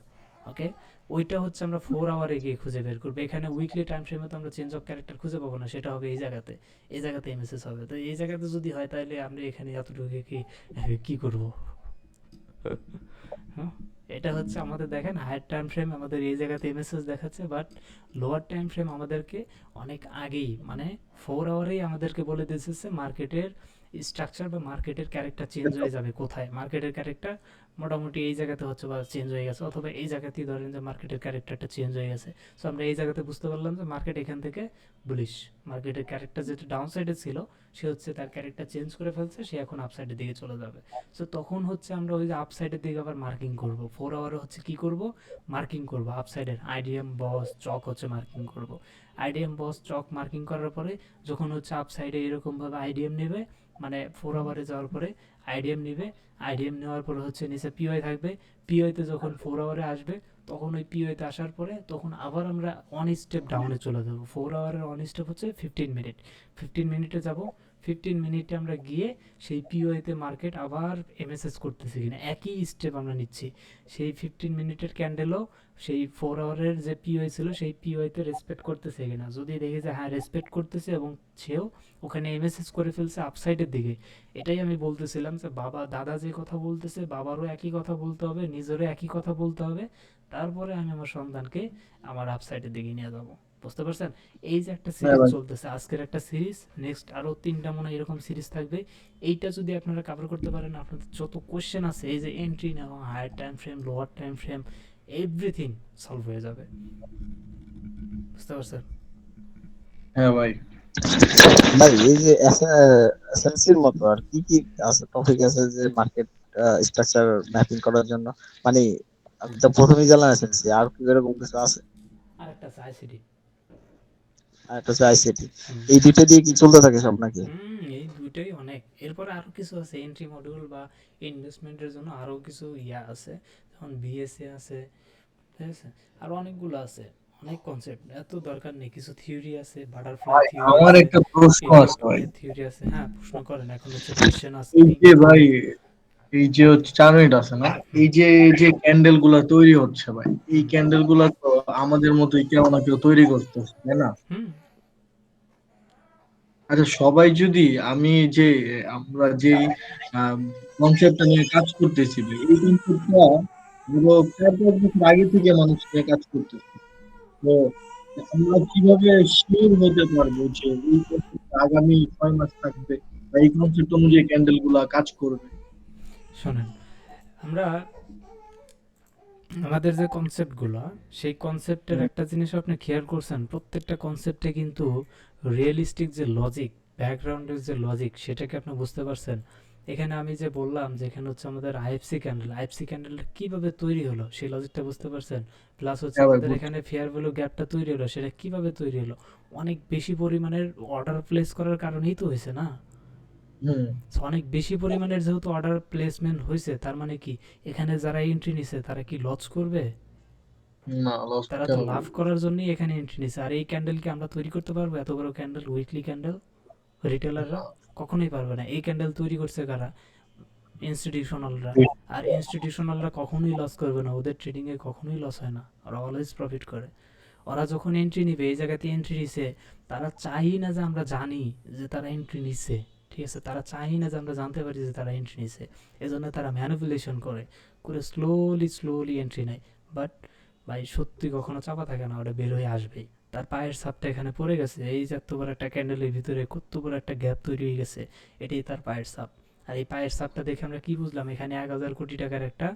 ওকে, ওইটা হচ্ছে আমরা 4 আওয়ারে গিয়ে খুঁজে বের করবো। এখানে উইকলি টাইম ফ্রেমে তো আমরা চেঞ্জ অফ ক্যারেক্টার খুঁজে পাবো না, সেটা হবে এই জায়গাতে। এই জায়গাতে এমএসএস হবে। তো এই জায়গাতে যদি হয় তাহলে আমরা এখানে এতটুকু কি কি করবো? হ্যাঁ, এটা হচ্ছে আমাদের, দেখেন হায়ার টাইম ফ্রেম আমাদের এই জায়গাতে এমএসএস দেখাচ্ছে, বাট লোয়ার টাইম ফ্রেম আমাদেরকে অনেক আগেই, মানে 4 আওয়ারেই আমাদেরকে বলে দিতেছে মার্কেটের স্ট্রাকচার বা মার্কেটের ক্যারেক্টার চেঞ্জ হয়ে যাবে কোথায়। মার্কেটের ক্যারেক্টার মোটামুটি এই জায়গাতে হচ্ছে বা চেঞ্জ হয়ে গেছে, অথবা এই জায়গাতেই ধরেন যে মার্কেটের ক্যারেক্টারটা চেঞ্জ হয়ে গেছে। সো আমরা এই জায়গাতে বুঝতে পারলাম যে মার্কেট এখান থেকে বুলিশ। মার্কেটের ক্যারেক্টার যেটা ডাউন সাইডে ছিল, সে হচ্ছে তার ক্যারেক্টার চেঞ্জ করে ফেলছে, সে এখন আপসাইডের দিকে চলে যাবে। সো তখন হচ্ছে আমরা ওই যে আপসাইডের দিকে আবার মার্কিং করব। 4 আওয়ারে হচ্ছে কি করব? মার্কিং করব আপসাইডের আইডিএম বস চক হচ্ছে মার্কিং করব। আইডিএম বস চক মার্কিং করার পরে যখন হচ্ছে আপসাইডে এরকমভাবে আইডিএম নেবে, মানে 4 আওয়ারে যাওয়ার পরে আইডিএম নেবে। আইডিএম নেওয়ার পরে হচ্ছে নিচে পিওআই থাকবে। পিওআইতে যখন 4 আওয়ারে আসবে, তখন ওই পিওআইতে আসার পরে তখন আবার আমরা অন স্টেপ ডাউনে চলে যাবো। 4 আওয়ারের অন স্টেপ হচ্ছে 15 মিনিট। 15 মিনিটে যাব। 15 মিনিটে আমরা গিয়ে সেই পিওআইতে মার্কেট আবার এমএসএস করতেছে কিনা একই স্টেপ আমরা নিচ্ছি। সেই 15 মিনিটের ক্যান্ডেলও সেই 4 আওয়ারের যে পিওআই ছিল সেই পিওআইতে রেসপেক্ট করতেছে কিনা। যদি দেখি যে হ্যাঁ রেসপেক্ট করতেছে এবং সেও ওখানে এমএসএস করে ফেলছে আপসাইডের দিকে, এটাই আমি বলতেছিলাম যে বাবা দাদা যে কথা বলতেছে বাবারও একই কথা বলতে হবে, নিজেরও একই কথা বলতে হবে। তারপরে আমি আমার সন্তানকে আমার আপসাইডের দিকে নিয়ে যাবো। বুঝতে পারছেন? এই যে একটা হ্যাঁ সিরিজ ভাই। চলতেছে, আজকের একটা সিরিজ, নেক্সট আরো 3টা মনে হয় এরকম সিরিজ থাকবে। এইটা যদি আপনারা কভার করতে পারেন, আপনাদের যত কোশ্চেন আছে এই যে এন্ট্রি নেওয়া, higher time frame, lower time frame, everything solve হয়ে যাবে। বুঝতে পারছেন? হ্যাঁ ভাই। ভাই এই যে এসএনসির মতো আর কি কি আছে, টপিক আছে যে মার্কেট স্ট্রাকচার ম্যাপিং করার জন্য, মানে আমি তো প্রথমেই জানলাম এসএনসি, আর কি এরকম কিছু আছে? আর একটা আছে আইসিডি। আর একটা হচ্ছে আইসিটি। এই দুটো দিয়ে কি চলতে থাকে সব নাকি? এই দুইটাই অনেক। এরপরে আরো কিছু আছে এন্ট্রি মডিউল বা ইনভেস্টমেন্টের জন্য আরো কিছু ইয়া আছে, যেমন বিএসএ আছে, ঠিক আছে? আরো অনেকগুলো আছে, অনেক কনসেপ্ট, এত দরকার নেই। কিছু থিওরি আছে, বাটারফ্লাই ভাই থিওরি আমার আছে, একটা প্রশ্ন এলিয়ট আছে ভাই। থিওরি আছে। হ্যাঁ, প্রশ্ন করেন, এখন হচ্ছে কোয়েশ্চেন এই আস্কিং। যে ভাই, এই যে হচ্ছে 4 মিনিট আছে না, এই যে ক্যান্ডেল গুলা তৈরি হচ্ছে ভাই, এই হুম ক্যান্ডেল গুলা তো আমাদের মতোই কেউ না কেউ তৈরি করতেছে, তাই না? হুম আচ্ছা, সবাই যদি, আমি যে আমরা যে কনসেপ্টটা নিয়ে কাজ করতেছি ভাই, এই কনসেপ্টটা পুরো 4-5 বছর আগে থেকে মানুষ নিয়ে কাজ করতেছে। তো আমরা কিভাবে শিওর হতে পারবো যে এই কনসেপ্ট আগামী 6 মাস থাকবে বা এই কনসেপ্ট অনুযায়ী ক্যান্ডেল গুলা কাজ করবে? শোনেন, আমরা আমাদের যে কনসেপ্টগুলো, সেই কনসেপ্টের হুম, একটা জিনিস আপনি খেয়াল করছেন, প্রত্যেকটা কনসেপ্টে কিন্তু রিয়েলিস্টিক যে লজিক, ব্যাকগ্রাউন্ডের যে লজিক, সেটাকে আপনি বুঝতে পারছেন? এখানে আমি যে বললাম যে এখানে হচ্ছে আমাদের আইএফসি ক্যান্ডেলটা কিভাবে তৈরি হলো, সেই লজিকটা বুঝতে পারছেন? প্লাস হচ্ছে হ্যাঁ ভাই, আমাদের বুঝছি। এখানে ফেয়ার ভ্যালু গ্যাপটা তৈরি হলো, সেটা কিভাবে তৈরি হলো? অনেক বেশি পরিমাণের অর্ডার প্লেস করার কারণেই তো হয়েছে না? হুম, So, অনেক বেশি পরিমাণের যেহেতু অর্ডার প্লেসমেন্ট হয়েছে, তার মানে কি এখানে যারা এন্ট্রি নিছে তারা কি লস করবে? না লস তারা কেন তো লাভ করবে? করার জন্যই এখানে এন্ট্রি নিছে। আর এই ক্যান্ডেল কি আমরা তৈরি করতে পারবো? এত বড় ক্যান্ডেল, উইকলি ক্যান্ডেল, রিটেলাররা না। কখনোই পারবে না। এই ক্যান্ডেল তৈরি করছে কারা? ইনস্টিটিউশনালরা। আর ইনস্টিটিউশনালরা কখনোই লস করবে না, ওদের ট্রেডিং এ কখনোই লস হয় না, ওরা অলওয়েজ প্রফিট করে। ওরা যখন এন্ট্রি নিবে, এই জায়গাতে এন্ট্রি নিছে, তারা চাই না যে আমরা জানি যে তারা এন্ট্রি নিছে, ঠিক আছে? তারা চাই না যে আমরা জানতে পারি যে তারা এন্ট্রি নিছে। এজন্য তারা ম্যানিপুলেশন করে করে স্লোলি এন্ট্রি নেয়। বাট ভাই সত্যি কখনো চাপা থাকে না, ওটা বের হয়ে আসবেই। তার পায়ের ছাপটা এখানে পড়ে গেছে, এই যে এত বড় একটা ক্যান্ডেলের ভিতরে কত বড় একটা গ্যাপ তৈরি হয়ে গেছে, এটাই তার পায়ের ছাপ। আর এই পায়ের ছাপটা দেখে আমরা কি বুঝলাম? এখানে 1000 কোটি টাকার একটা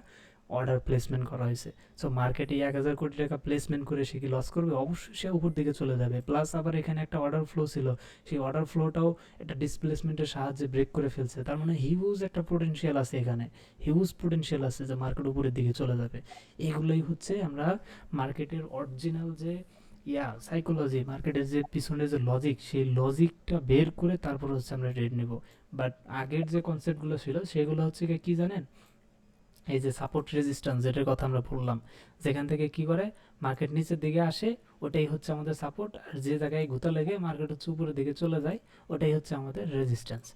অর্ডার প্লেসমেন্ট করা হয়েছে। সো মার্কেটে 1000 কোটি টাকা প্লেসমেন্ট করে সে কি লস করবে? অবশ্যই সে উপর দিকে চলে যাবে। প্লাস আবার এখানে একটা অর্ডার ফ্লো ছিল, সেই অর্ডার ফ্লোটাও একটা ডিসপ্লেসমেন্টের সাহায্যে ব্রেক করে ফেলছে। তার মানে হিউজ একটা পোটেনশিয়াল আছে এখানে, হিউজ পোটেনশিয়াল আছে যে মার্কেট উপরের দিকে চলে যাবে। এগুলোই হচ্ছে আমরা মার্কেটের অরিজিনাল যে সাইকোলজি, মার্কেটের যে পিছনে যে লজিক, সেই লজিকটা বের করে তারপর হচ্ছে আমরা ট্রেড নেব। বাট আগের যে কনসেপ্টগুলো ছিল সেগুলো হচ্ছে কি জানেন? এই যে সাপোর্ট রেজিস্ট্যান্স যেটার কথা আমরা বললাম, যেখান থেকে কি করে মার্কেট নিচের দিকে আসে, ওটাই হচ্ছে আমাদের সাপোর্ট। আর যে জায়গায় গুতা লেগে মার্কেট হচ্ছে উপরের দিকে চলে যায়, ওটাই হচ্ছে আমাদের রেজিস্ট্যান্স।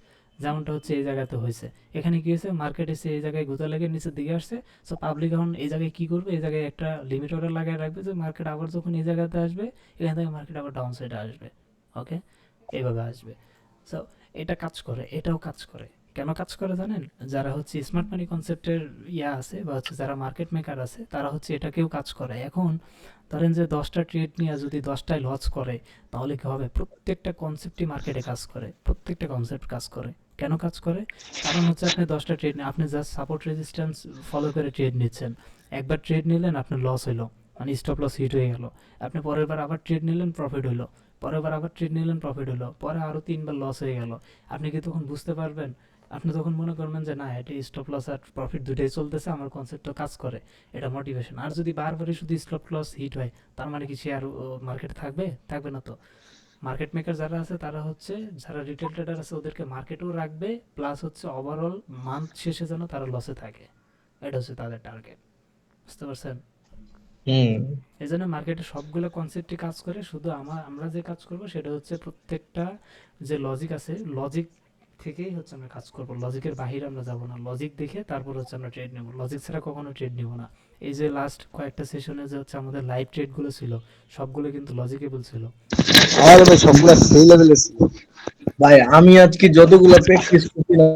যেমনটা হচ্ছে এই জায়গাতে হয়েছে। এখানে কি হয়েছে? মার্কেট এসে এই জায়গায় গুতা লেগে নিচের দিকে আসছে। সো পাবলিক এখন এই জায়গায় কি করবে? এই জায়গায় একটা লিমিট অর্ডার লাগিয়ে রাখবে যে মার্কেট আবার যখন এই জায়গাতে আসবে, এখান থেকে মার্কেট আবার ডাউন সাইডে আসবে। ওকে, এইভাবে আসবে। সো এটা কাজ করে, এটাও কাজ করে। কেন কাজ করে জানেন? যারা হচ্ছে স্মার্ট মানি কনসেপ্টের আছে বা হচ্ছে যারা মার্কেট মেকার আছে, তারা হচ্ছে এটাকেও কাজ করে। এখন ধরেন যে 10টা ট্রেড নিয়ে যদি 10টায় লস করে, তাহলে কি হবে? প্রত্যেকটা কনসেপ্টই মার্কেটে কাজ করে, প্রত্যেকটা কনসেপ্ট কাজ করে। কেন কাজ করে? কারণ হচ্ছে আপনি 10টা ট্রেড নিয়ে আপনি জাস্ট সাপোর্ট রেজিস্ট্যান্স ফলো করে ট্রেড নিচ্ছেন। একবার ট্রেড নিলেন, আপনার লস হলো, মানে স্টপ লস হিট হয়ে গেল। আপনি পরের বার আবার ট্রেড নিলেন, প্রফিট হলো। পরের বার আবার ট্রেড নিলেন, প্রফিট হলো। পরে আরও 3বার লস হয়ে গেল। আপনি কি তখন বুঝতে পারবেন? আপনি তখন মনে করবেন যে না, এটা স্টপ লস আর প্রফিট দুটাই চলতেছে, আমার কনসেপ্টটা কাজ করে, এটা মোটিভেশন। আর যদি বারবারই শুধু স্টপ লস হিট হয়, তার মানে কি শেয়ার মার্কেট থাকবে? থাকবে না তো। মার্কেট মেকার যারা আছে, তারা হচ্ছে যারা রিটেল ট্রেডার আছে, ওদেরকে মার্কেটেও রাখবে, প্লাস হচ্ছে ওভারঅল মান্থ শেষে যেন তারা লসে থাকে, এটা হচ্ছে তাদের টার্গেট। বুঝতে পারছেন? হুম। এই জন্য মার্কেটে সবগুলো কনসেপ্টই কাজ করে। শুধু আমরা যে কাজ করব সেটা হচ্ছে প্রত্যেকটা যে লজিক আছে, লজিক থেকেই হচ্ছে আমরা কাজ করব। লজিকের বাহিরে আমরা যাব না। লজিক দেখে তারপর হচ্ছে আমরা ট্রেড নেব। লজিক ছাড়া কখনো ট্রেড নেব না। এই যে লাস্ট কয়েকটা সেশনে যে হচ্ছে আমাদের লাইভ ট্রেডগুলো ছিল, সবগুলো কিন্তু লজিকেবল ছিল। আরে ভাই সবগুলা সেই লেভেলের ছিল। ভাই আমি আজকে যতগুলা প্র্যাকটিস করছিলাম